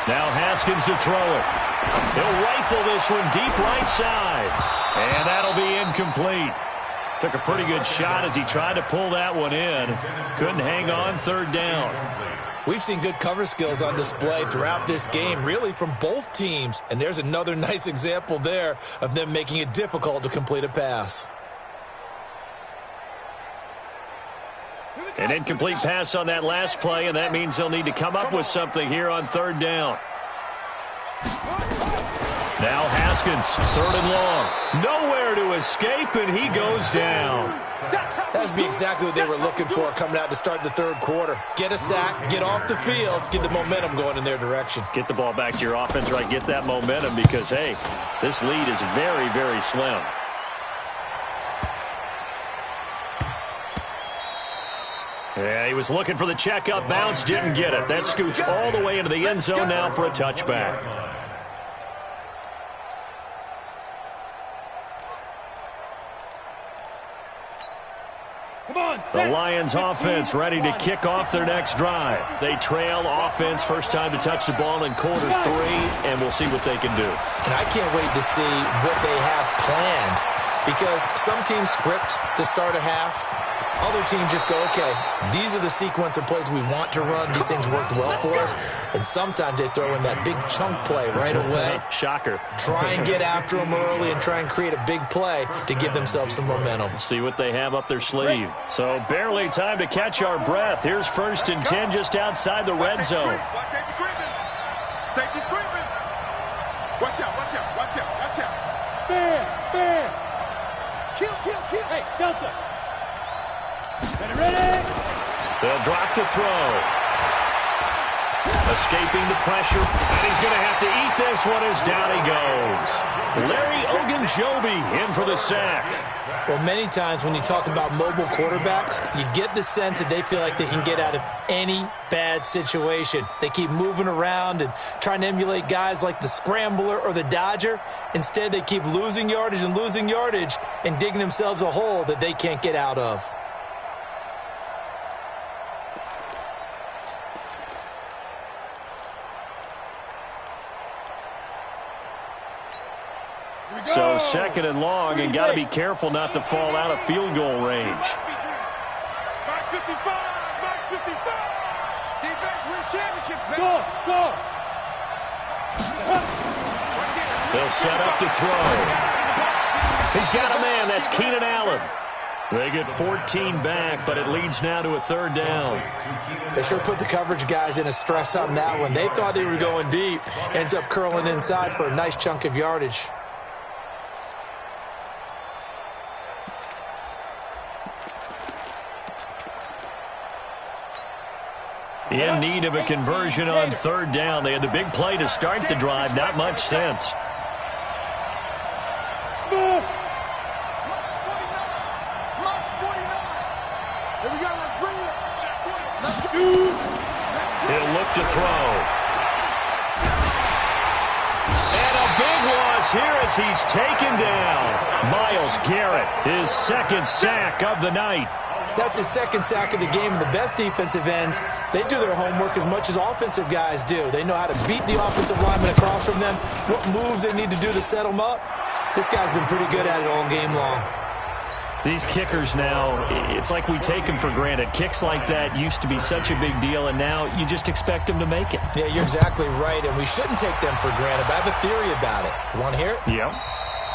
Now Haskins to throw it. He'll rifle this one deep right side. And that'll be incomplete. Took a pretty good shot as he tried to pull that one in. Couldn't hang on, 3rd down. We've seen good cover skills on display throughout this game, really from both teams. And there's another nice example there of them making it difficult to complete a pass. An incomplete pass on that last play, and that means they'll need to come up with something here on 3rd down. Now Haskins, 3rd and long. Nowhere to escape, and he goes down. That'd be exactly what they were looking for coming out to start the 3rd quarter. Get a sack, get off the field, get the momentum going in their direction. Get the ball back to your offense, right? Get that momentum because, hey, this lead is very, very slim. Yeah, he was looking for the checkup bounce, didn't get it. That scoots all the way into the end zone now for a touchback. The Lions offense ready to kick off their next drive. They trail offense, first time to touch the ball in quarter 3, and we'll see what they can do. And I can't wait to see what they have planned because some teams script to start a half. Other teams just go, okay, these are the sequence of plays we want to run. These things worked well for us. And sometimes they throw in that big chunk play right away. Shocker. Try and get after them early and try and create a big play to give themselves some momentum. See what they have up their sleeve. So barely time to catch our breath. Here's 1st and 10 just outside the red zone. Watch safety creeping. Safety's creeping. Watch out. Fair. Kill. Hey, Delta. Ready? They'll drop to throw. Escaping the pressure, and he's going to have to eat this one as down he goes. Larry Ogunjobi in for the sack. Well, many times when you talk about mobile quarterbacks, you get the sense that they feel like they can get out of any bad situation. They keep moving around and trying to emulate guys like the Scrambler or the Dodger. Instead, they keep losing yardage and digging themselves a hole that they can't get out of. So second and long, and got to be careful not to fall out of field goal range. Mark 55, Mark 55. Defense wins championships, man. Go. They'll set up to throw. He's got a man. That's Keenan Allen. They get 14 back, but it leads now to a third down. They sure put the coverage guys in a stress on that one. They thought they were going deep. Ends up curling inside for a nice chunk of yardage. In need of a conversion on third down. They had the big play to start the drive. Not much sense. He'll look to throw. And a big loss here as he's taken down. Myles Garrett, his second sack of the night. That's his second sack of the game, and the best defensive ends, they do their homework as much as offensive guys do. They know how to beat the offensive lineman across from them, what moves they need to do to set them up. This guy's been pretty good at it all game long. These kickers now, it's like we take them for granted. Kicks like that used to be such a big deal, and now you just expect them to make it. Yeah, you're exactly right, and we shouldn't take them for granted, but I have a theory about it. You want to hear it? Yeah.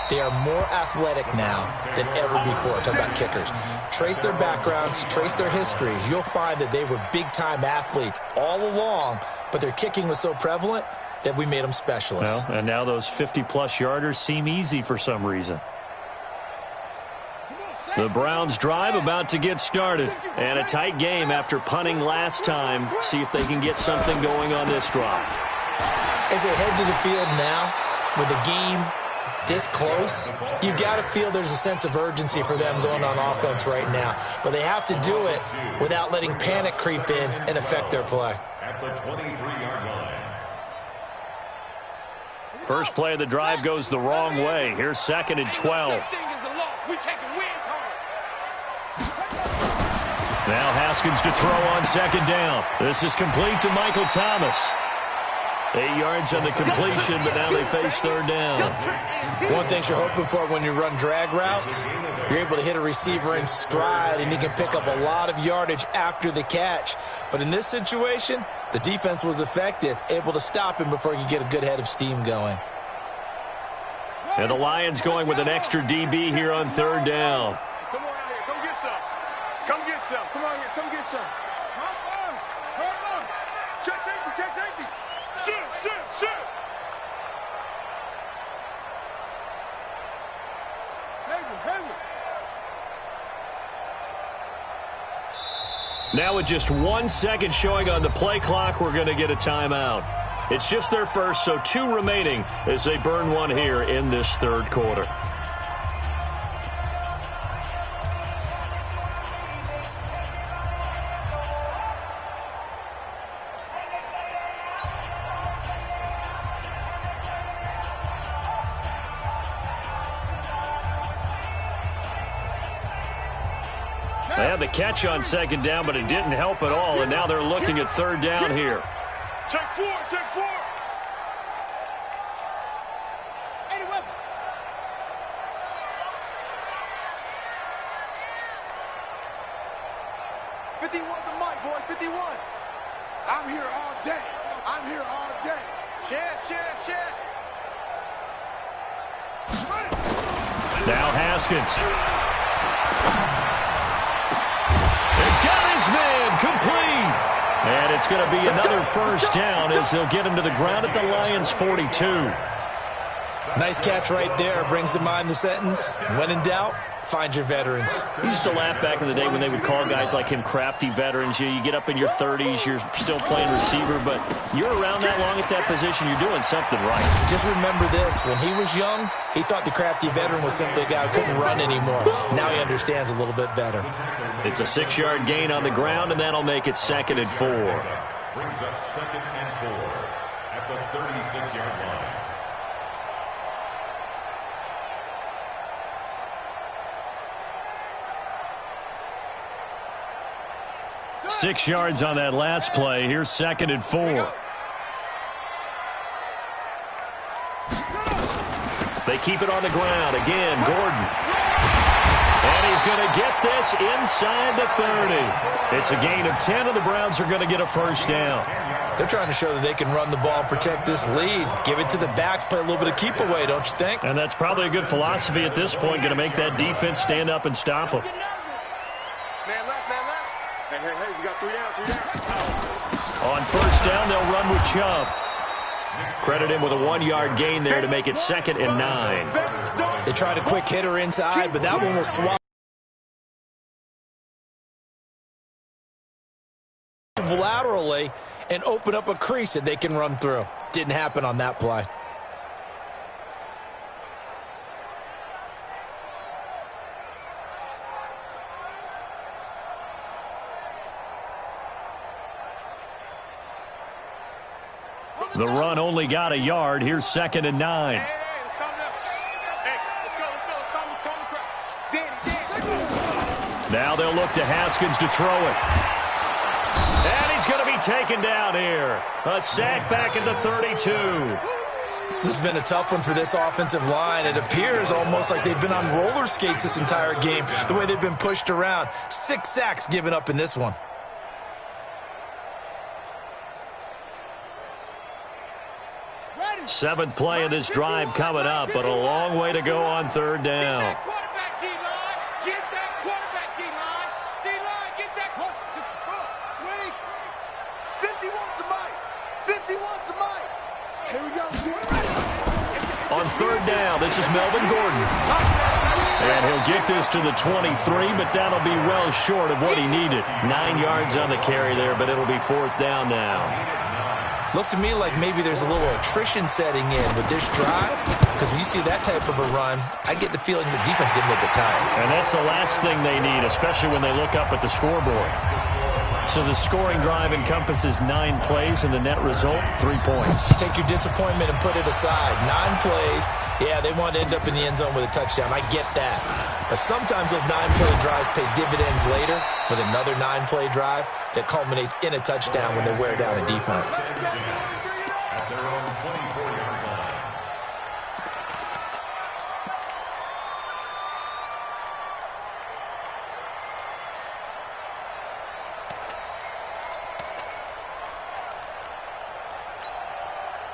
They are more athletic now than ever before. Talk about kickers. Trace their backgrounds, trace their histories. You'll find that they were big-time athletes all along, but their kicking was so prevalent that we made them specialists. Well, and now those 50-plus yarders seem easy for some reason. The Browns drive about to get started. And a tight game after punting last time. See if they can get something going on this drive. As they head to the field now, with the game this close, you've got to feel there's a sense of urgency for them going on offense right now. But they have to do it without letting panic creep in and affect their play. At the 23-yard line. First play of the drive goes the wrong way. Here's second and 12. Now Haskins to throw on second down. This is complete to Michael Thomas. 8 yards on the completion, but now they face third down. One thing you're hoping for when you run drag routes, you're able to hit a receiver in stride, and he can pick up a lot of yardage after the catch. But in this situation, the defense was effective, able to stop him before he could get a good head of steam going. And the Lions going with an extra DB here on third down. Come on out here. Come get some. Come get some. Come on here. Come get some. Hard on. Check safety. Check safety. Shoot. Hayward. Now with just 1 second showing on the play clock, we're going to get a timeout. It's just their first, so 2 remaining as they burn one here in this third quarter. They had the catch on second down, but it didn't help at all, and now they're looking at third down here. Check four. 51 the mic, boy. 51. I'm here all day. Check. Now Haskins. They got his man complete. And it's going to be another first down as they'll get him to the ground at the Lions' 42. Nice catch right there. Brings to mind the sentence, when in doubt, find your veterans. We used to laugh back in the day when they would call guys like him crafty veterans. You get up in your 30s, you're still playing receiver, but you're around that long at that position, you're doing something right. Just remember this, when he was young, he thought the crafty veteran was simply a guy who couldn't run anymore. Now he understands a little bit better. It's a 6-yard gain on the ground, and that'll make it 2nd and 4. Brings up 2nd and 4 at the 36-yard line. 6 yards on that last play. Here's 2nd and 4. They They keep it on the ground. Again, Gordon. And he's going to get this inside the 30. It's a gain of 10, and the Browns are going to get a first down. They're trying to show that they can run the ball and protect this lead. Give it to the backs, play a little bit of keep away, don't you think? And that's probably a good philosophy at this point, going to make that defense stand up and stop them. Man left, man left. Hey, you got 3 down. On first down, they'll run with Chubb. Credit him with a 1-yard gain there to make it 2nd and 9. They tried a quick hitter inside, but that one will swallow laterally and open up a crease that they can run through. Didn't happen on that play. The run only got a yard. Here's 2nd and 9. Now they'll look to Haskins to throw it. And he's going to be taken down here. A sack back into 32. This has been a tough one for this offensive line. It appears almost like they've been on roller skates this entire game, the way they've been pushed around. 6 sacks given up in this one. Seventh play of this drive coming up, but a long way to go on 3rd down. On 3rd down, this is Melvin Gordon. And he'll get this to the 23, but that'll be well short of what he needed. 9 yards on the carry there, but it'll be 4th down now. Looks to me like maybe there's a little attrition setting in with this drive, because when you see that type of a run, I get the feeling the defense getting a little bit tired. And that's the last thing they need, especially when they look up at the scoreboard. So the scoring drive encompasses 9 plays, and the net result, 3 points. Take your disappointment and put it aside. 9 plays, yeah, they want to end up in the end zone with a touchdown. I get that. But sometimes those 9-play drives pay dividends later with another 9-play drive that culminates in a touchdown when they wear down a defense. At their own 24-yard line.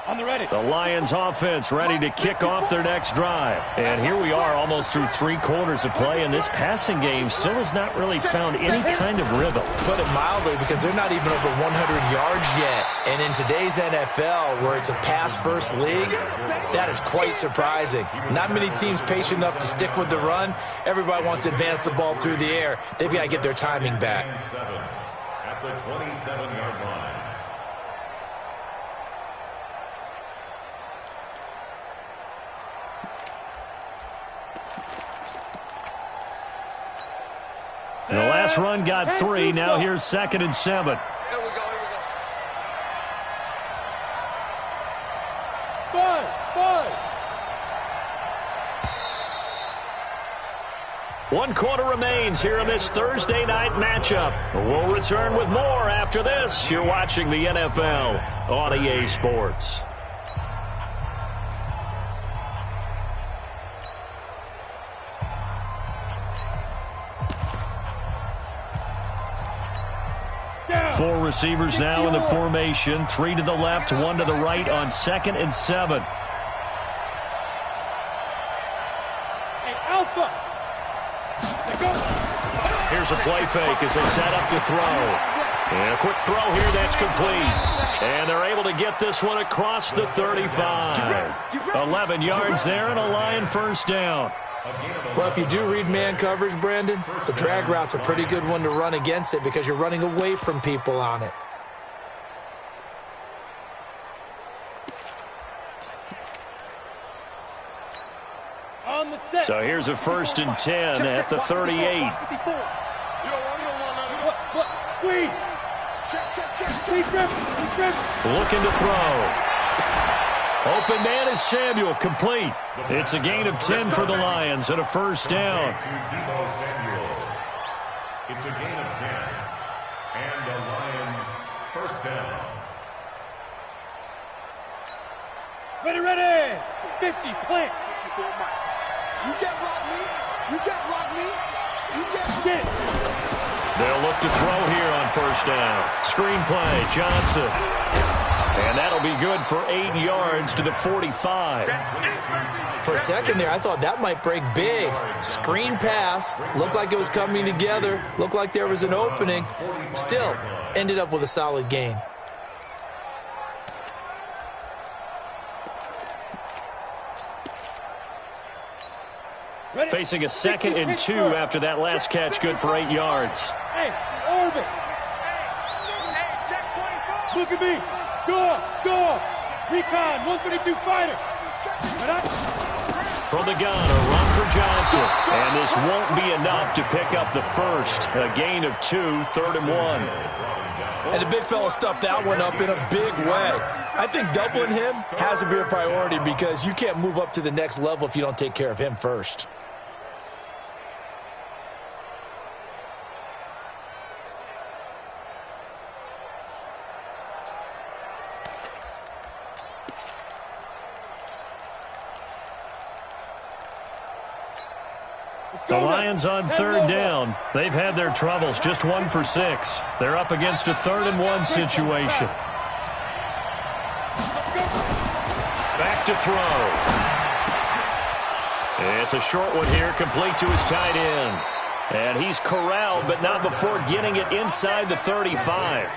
On the ready. The Lions offense ready to kick off their next drive. And here we are almost through 3 quarters of play, and this passing game still has not really found any kind of rhythm. Put it mildly, because they're not even over 100 yards yet. And in today's NFL, where it's a pass-first league, that is quite surprising. Not many teams patient enough to stick with the run. Everybody wants to advance the ball through the air. They've got to get their timing back. At the 27-yard line. And the last run got 3. Now here's 2nd and 7. Here we go. 5. 1 quarter remains here in this Thursday night matchup. We'll return with more after this. You're watching the NFL on EA Sports. Four receivers now in the formation. 3 to the left, 1 to the right on 2nd and 7. Hey, Alpha. Here's a play fake as they set up to throw. And a quick throw here that's complete. And they're able to get this one across the 35. 11 yards there and a Lion first down. Well, if you do read man coverage, Brandon, the drag route's a pretty good one to run against it because you're running away from people on it. On the set. So here's a 1st and 10 at the 38. What? Squeeze. Check. Looking to throw. Open man is Samuel, complete. It's a gain of 10 for the Lions and a first down. It's a gain of 10. And the Lions first down. Ready. 50, plant. to a mic. You can't block me. You can't block me. You can't Get. They'll look to throw here on first down. Screen play, Johnson. And that'll be good for 8 yards to the 45. For a second there, I thought that might break big. Screen pass. Looked like it was coming together. Looked like there was an opening. Still, ended up with a solid gain. Facing a 2nd and 2 after that last catch, good for 8 yards. Hey, orbit. Look at me. Go. Recon, 132 fighter. From the gun, a run for Johnson. And this won't be enough to pick up the first. A gain of 2, 3rd and 1. And the big fella stuffed that one up in a big way. I think doubling him has to be a priority because you can't move up to the next level if you don't take care of him first. The Lions on 3rd down. They've had their troubles, just 1 for 6. They're up against a 3rd and 1 situation. Back to throw. It's a short one here, complete to his tight end. And he's corralled, but not before getting it inside the 35.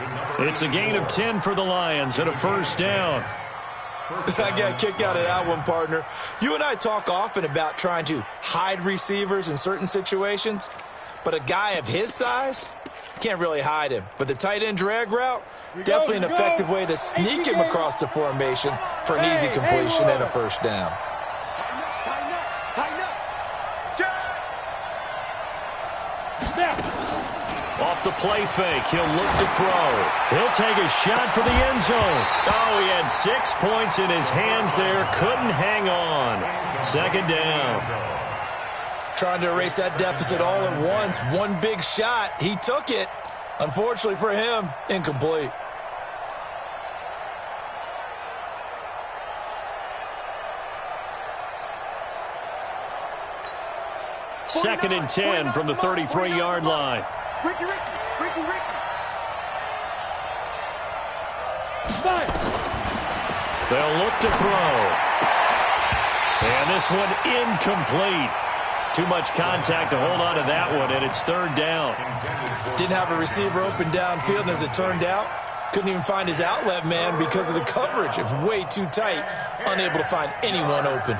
It's a gain of 10 for the Lions and a first down. I got a kick out of that one, partner. You and I talk often about trying to hide receivers in certain situations, but a guy of his size can't really hide him. But the tight end drag route, definitely an effective way to sneak him across the formation for an easy completion and a first down. Tighten up. Off the play fake, he'll look to throw. He'll take a shot for the end zone. Oh, he had 6 points in his hands there. Couldn't hang on. 2nd down. Trying to erase that deficit all at once. One big shot. He took it. Unfortunately for him, incomplete. Second and 10 from the 33-yard line. Ricky. They'll look to throw. And this one incomplete. Too much contact to hold on to that one, and it's 3rd down. Didn't have a receiver open downfield, and as it turned out, couldn't even find his outlet man because of the coverage. It was way too tight, unable to find anyone open.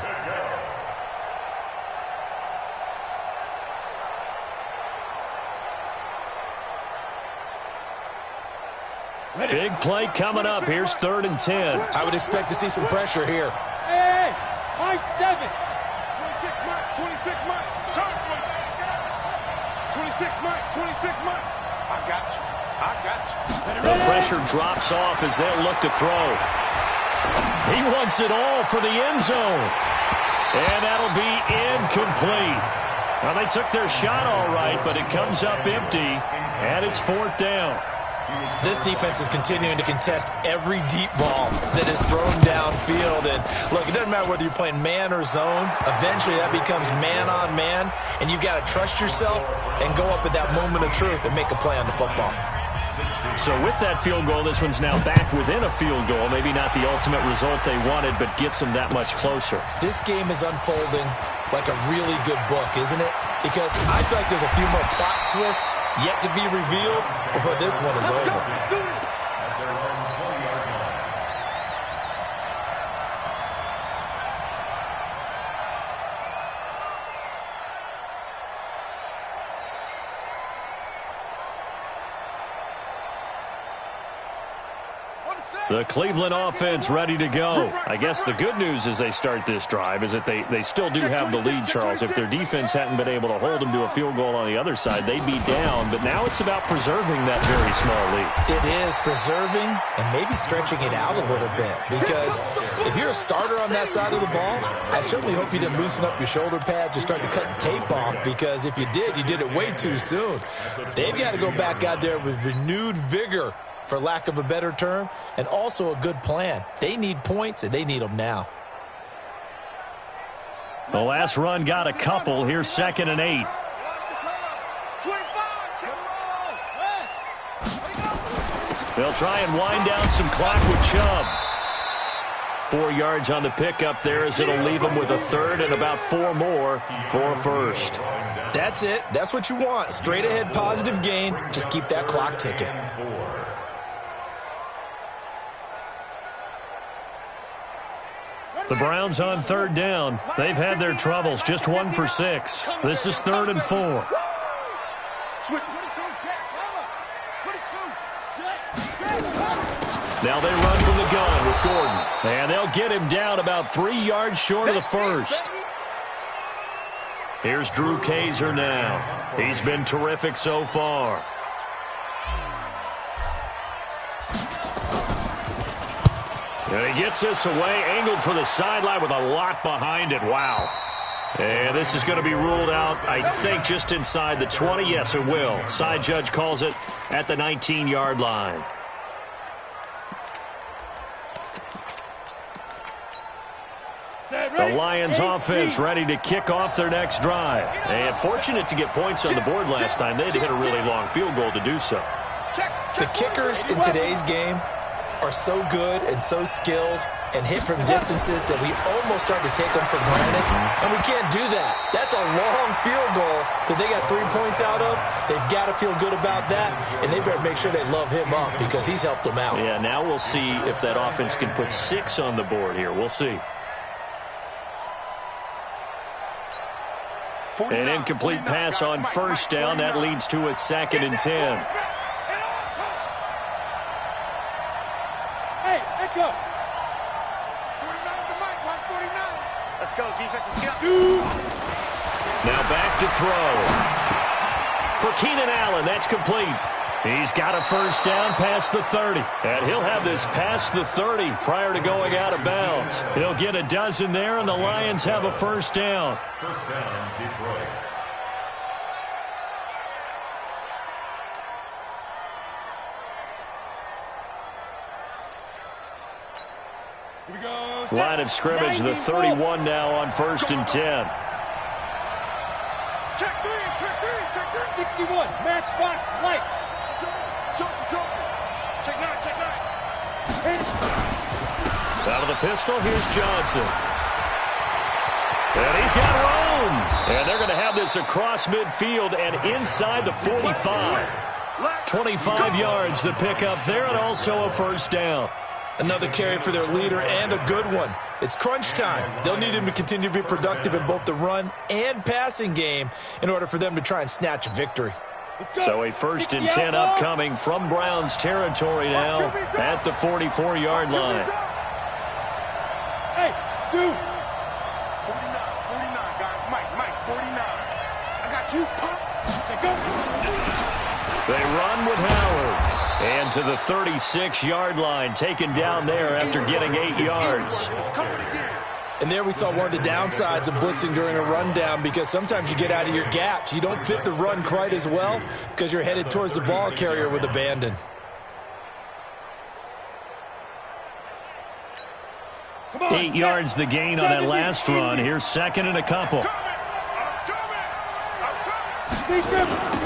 Big play coming up. Here's 3rd and 10. I would expect to see some pressure here. Hey, my 7. 26 Mike. 26 Mike. I got you. The pressure drops off as they'll look to throw. He wants it all for the end zone. And that'll be incomplete. Well, they took their shot all right, but it comes up empty, and it's 4th down. This defense is continuing to contest every deep ball that is thrown downfield. And look, it doesn't matter whether you're playing man or zone. Eventually that becomes man on man, and you've got to trust yourself and go up at that moment of truth and make a play on the football. So with that field goal, this one's now back within a field goal. Maybe not the ultimate result they wanted, but gets them that much closer. This game is unfolding like a really good book, isn't it? Because I feel like there's a few more plot twists yet to be revealed before this one is over. The Cleveland offense ready to go. I guess the good news as they start this drive is that they still do have the lead, Charles. If their defense hadn't been able to hold them to a field goal on the other side, they'd be down. But now it's about preserving that very small lead. It is preserving and maybe stretching it out a little bit. Because if you're a starter on that side of the ball, I certainly hope you didn't loosen up your shoulder pads or start to cut the tape off. Because if you did, you did it way too soon. They've got to go back out there with renewed vigor, for lack of a better term, and also a good plan. They need points, and they need them now. The last run got a couple. Here's 2nd and 8. They'll try and wind down some clock with Chubb. 4 yards on the pickup there as it'll leave them with a third and about 4 more for a first. That's it. That's what you want. Straight ahead positive gain. Just keep that clock ticking. The Browns on 3rd down. They've had their troubles. Just 1 for 6. This is 3rd and 4. Now they run from the gun with Gordon. And they'll get him down about 3 yards short of the first. Here's Drew Kaiser now. He's been terrific so far. And he gets this away, angled for the sideline with a lot behind it. Wow. And this is going to be ruled out, I think, just inside the 20. Yes, it will. Side judge calls it at the 19-yard line. The Lions offense ready to kick off their next drive. And fortunate to get points on the board last time. They had to hit a really long field goal to do so. The kickers in today's game are so good and so skilled and hit from distances that we almost start to take them for granted. And we can't do that. That's a long field goal that they got 3 points out of. They've got to feel good about that, and they better make sure they love him up because he's helped them out. Yeah, now we'll see if that offense can put 6 on the board here. We'll see. An incomplete pass on 1st down. That leads to a 2nd and 10. Hey, Echo. 49 the mic. Watch 49. Let's go, defensive skill. Now back to throw. For Keenan Allen, that's complete. He's got a 1st down past the 30. And he'll have this past the 30 prior to going out of bounds. He'll get a dozen there, and the Lions have a 1st down. 1st down, Detroit. Here we go. Line of scrimmage, the 31 now on 1st and 10. Check 3, check 3, check 3. 61, matchbox lights. Check 9, check 9. Out of the pistol, here's Johnson. And he's got room. And they're going to have this across midfield and inside the 45. 25 yards the pickup there, and also a 1st down. Another carry for their leader and a good one. It's crunch time. They'll need him to continue to be productive in both the run and passing game in order for them to try and snatch a victory. So a 1st and 10 upcoming from Browns territory now at the 44-yard line. Hey, 2. 49, guys. Mike, 49. I got you, pump. They run with Howard. And to the 36-yard line, taken down there after getting 8 yards. And there we saw one of the downsides of blitzing during a rundown because sometimes you get out of your gaps. You don't fit the run quite as well because you're headed towards the ball carrier with abandon. Come on, 8 yards the gain on that last run. Here's 2nd and a couple.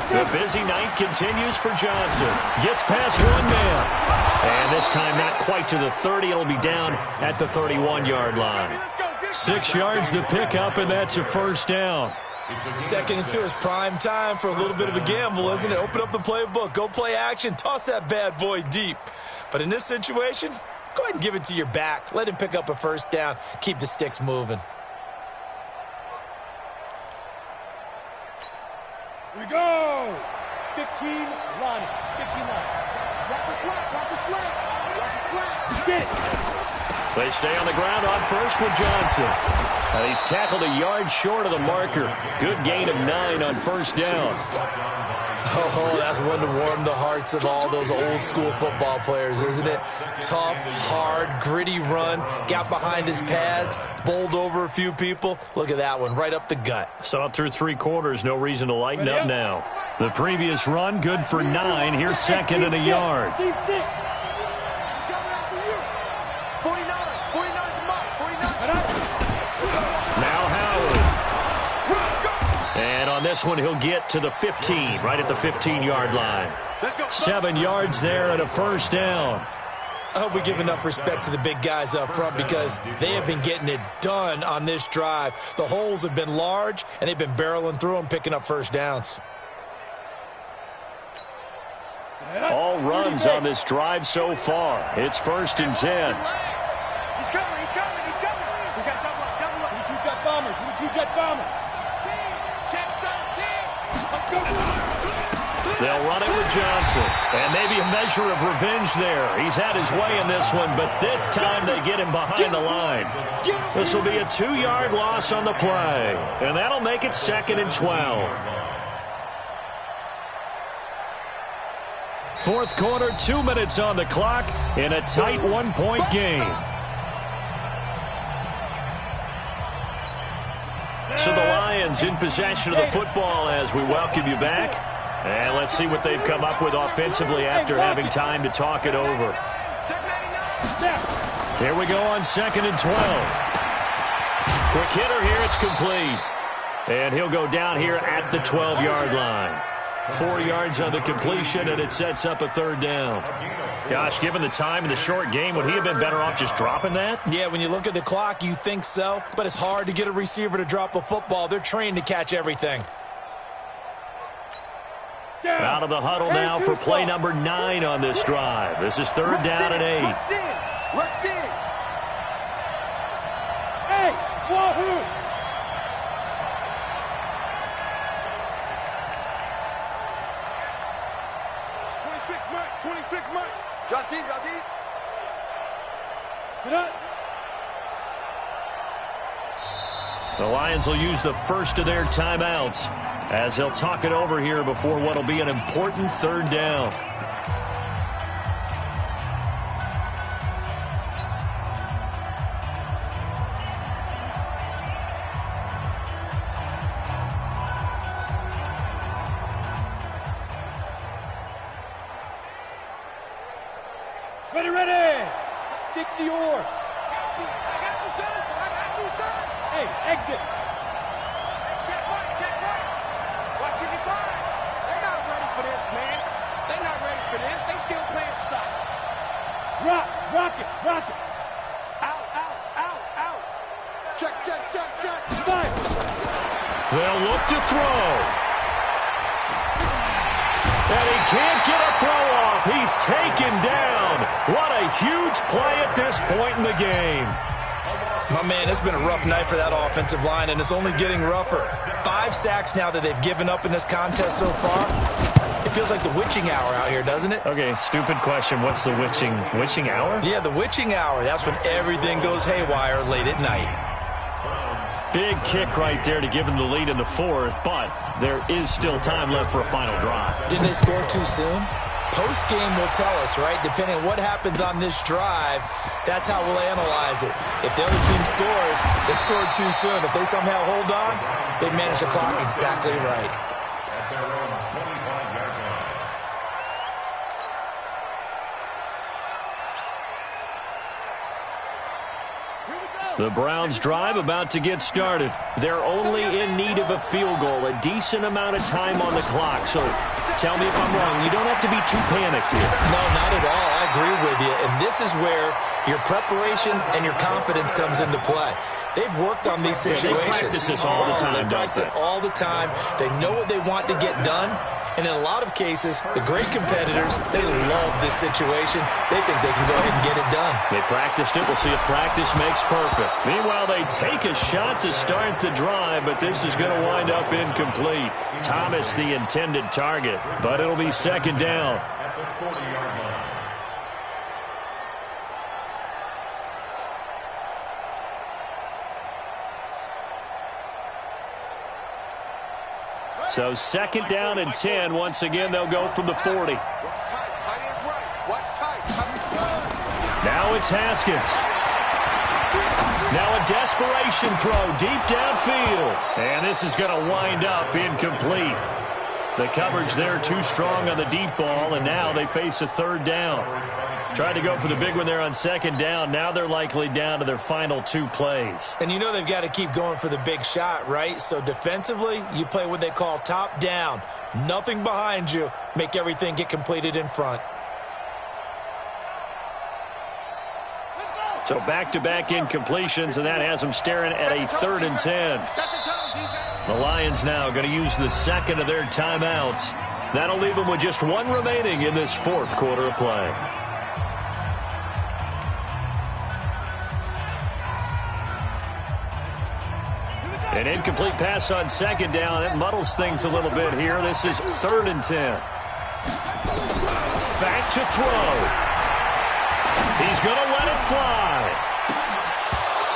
The busy night continues for Johnson. Gets past one man. And this time not quite to the 30. It'll be down at the 31-yard line. 6 yards the pickup, and that's a 1st down. 2nd and 2 is prime time for a little bit of a gamble, isn't it? Open up the playbook. Go play action. Toss that bad boy deep. But in this situation, go ahead and give it to your back. Let him pick up a 1st down. Keep the sticks moving. Here we go. 15, Lonnie. 15 Lonnie. Watch the slap, watch the slap. Watch the slap. Get it. They stay on the ground on 1st with Johnson. And he's tackled a yard short of the marker. Good gain of 9 on 1st down. Oh, that's one to warm the hearts of all those old school football players, isn't it? Tough, hard, gritty run. Got behind his pads, bowled over a few people. Look at that one, right up the gut. So up through 3 quarters, no reason to lighten up now. The previous run, good for 9. Here's 2nd and a yard. Now Howard. this one, he'll get to the 15, right at the 15-yard line. 7 yards there and a first down. I hope we give enough respect to the big guys up front because they have been getting it done on this drive. The holes have been large, and they've been barreling through them, picking up first downs. All runs on this drive so far. It's 1st and 10. He's coming, he's coming, he's coming. We got double up, double up. We 2 jet bombers, we 2 jet bombers. Check They'll run it with Johnson. And maybe a measure of revenge there. He's had his way in this one, but this time they get him behind the line. This will be a 2-yard loss on the play. And that'll make it 2nd and 12. 4th quarter, 2 minutes on the clock in a tight 1-point game. So the Lions in possession of the football as we welcome you back. And let's see what they've come up with offensively after having time to talk it over. Here we go on 2nd and 12. Quick hitter here, it's complete. And he'll go down here at the 12-yard line. 4 yards on the completion, and it sets up a 3rd down. Gosh, given the time in the short game, would he have been better off just dropping that? Yeah, when you look at the clock, you think so, but it's hard to get a receiver to drop a football. They're trained to catch everything. Out of the huddle now for play number 9 on this drive. This is 3rd down and 8. Rush in. Hey, wahoo! Drop deep, drop deep. Sit up. The Lions will use the first of their timeouts as they'll talk it over here before what will be an important 3rd down. Ready, ready. 60 or. I got you, sir. I got you, sir. Hey, exit. Check right. Watch your divide. They're not ready for this, man. They're not ready for this. They still playing soft. Rock it. Out. Check. Fire. They'll look to throw. And he can't get a throw off. He's taken down. What a huge play at this point in the game. My man, it's been a rough night for that offensive line, and it's only getting rougher. 5 sacks now that they've given up in this contest so far. It feels like the witching hour out here, doesn't it? Okay, stupid question. What's the witching hour? Yeah, the witching hour. That's when everything goes haywire late at night. Big kick right there to give them the lead in the 4th, but there is still time left for a final drive. Did they score too soon? Post-game will tell us, right? Depending on what happens on this drive, that's how we'll analyze it. If the other team scores, they scored too soon. If they somehow hold on, they manage the clock exactly right. The Browns drive about to get started. They're only in need of a field goal, a decent amount of time on the clock. So tell me if I'm wrong. You don't have to be too panicked here. No, not at all. I agree with you. And this is where your preparation and your confidence comes into play. They've worked on these situations. Yeah, they practice this all the time, They practice it all the time. They know what they want to get done. And in a lot of cases, the great competitors, they love this situation. They think they can go ahead and get it done. They practiced it. We'll see if practice makes perfect. Meanwhile, they take a shot to start the drive, but this is going to wind up incomplete. Thomas, the intended target, but it'll be 2nd down. At the 40-yard line. So 2nd down and 10. Once again, they'll go from the 40. Watch tight. Tight ends right. Watch tight. Tight ends good. Now it's Haskins. Now a desperation throw deep downfield. And this is going to wind up incomplete. The coverage there too strong on the deep ball, and now they face a third down. Tried to go for the big one there on second down. Now they're likely down to their final 2 plays. And you know they've got to keep going for the big shot, right? So defensively, you play what they call top down. Nothing behind you. Make everything get completed in front. So back-to-back incompletions, and that has them staring at a 3rd and 10. The Lions now going to use the second of their timeouts. That'll leave them with just 1 remaining in this 4th quarter of play. An incomplete pass on second down. That muddles things a little bit here. This is 3rd and 10. Back to throw. He's going to let it fly.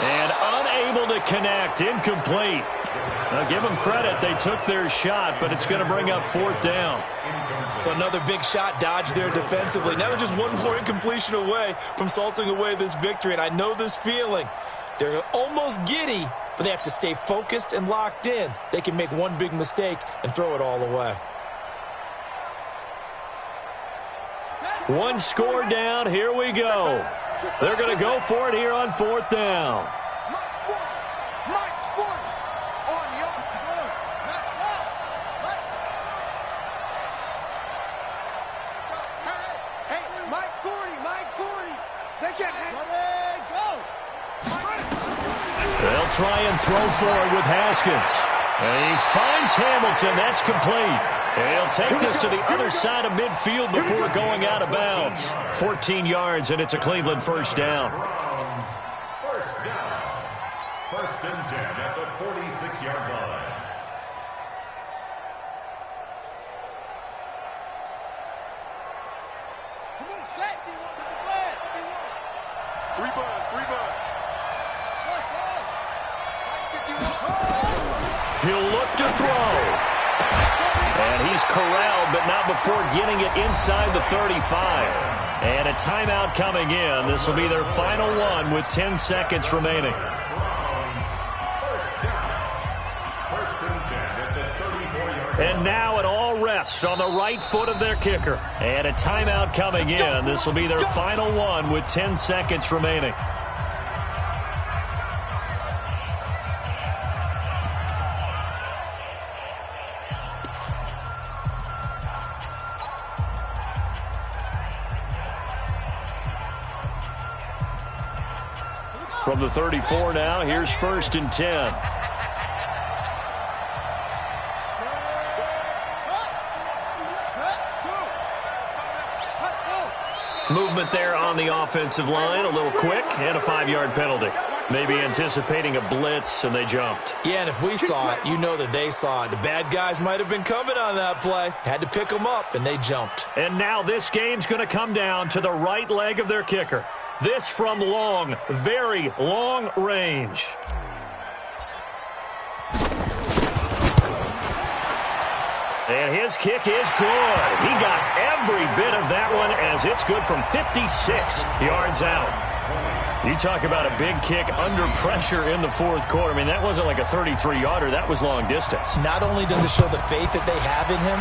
And unable to connect. Incomplete. Now, give them credit. They took their shot, but it's going to bring up 4th down. So another big shot dodged there defensively. Now they're just 1 more incompletion away from salting away this victory. And I know this feeling. They're almost giddy, but they have to stay focused and locked in. They can make 1 big mistake and throw it all away. 1 score down. Here we go. They're going to go for it here on 4th down. They'll try and throw forward with Haskins. And he finds Hamilton. That's complete. And he'll take this to the other side of midfield before going out of bounds. 14 yards, and it's a Cleveland 1st down. First down. 1st and 10 at the 46-yard line. Come on, set. Free bud, free bud. He'll look to throw. And he's corralled, but not before getting it inside the 35. And a timeout coming in. This will be their final one with 10 seconds remaining. And now it all rests on the right foot of their kicker. And a timeout coming in. This will be their final one with 10 seconds remaining. From the 34 now, here's 1st and 10. Movement there on the offensive line, a little quick, and a 5-yard penalty. Maybe anticipating a blitz, and they jumped. Yeah, and if we saw it, you know that they saw it. The bad guys might have been coming on that play. Had to pick them up, and they jumped. And now this game's going to come down to the right leg of their kicker. This from long, very long range. And his kick is good. He got every bit of that one as it's good from 56 yards out. You talk about a big kick under pressure in the 4th quarter. I mean, that wasn't like a 33-yarder. That was long distance. Not only does it show the faith that they have in him,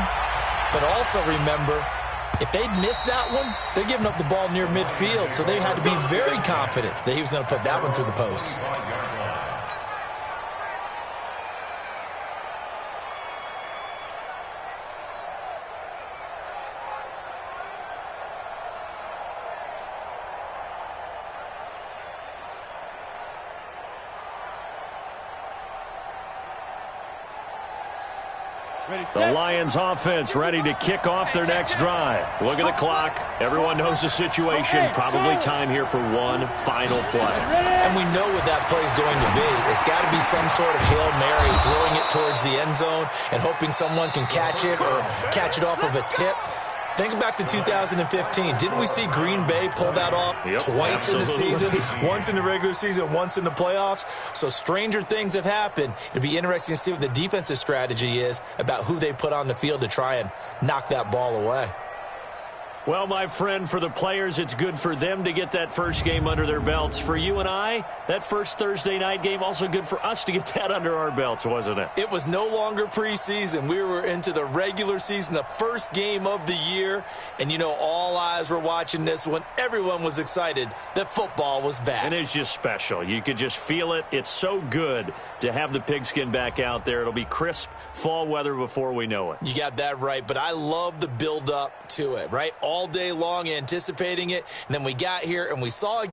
but also remember, if they'd missed that one, they're giving up the ball near midfield, so they had to be very confident that he was going to put that one through the post. The Lions offense ready to kick off their next drive. Look at the clock. Everyone knows the situation. Probably time here for one final play. And we know what that play is going to be. It's got to be some sort of Hail Mary, throwing it towards the end zone and hoping someone can catch it or catch it off of a tip. Think back to 2015. Didn't we see Green Bay pull that off twice in the season? Once in the regular season, once in the playoffs. So stranger things have happened. It'll be interesting to see what the defensive strategy is about who they put on the field to try and knock that ball away. Well, my friend, for the players, it's good for them to get that first game under their belts. For you and I, that first Thursday night game, also good for us to get that under our belts, wasn't it? It was no longer preseason. We were into the regular season, the first game of the year. And, you know, all eyes were watching this when everyone was excited that football was back. And it's just special. You could just feel it. It's so good to have the pigskin back out there. It'll be crisp fall weather before we know it. You got that right, but I love the build-up to it, right? All day long anticipating it, and then we got here and we saw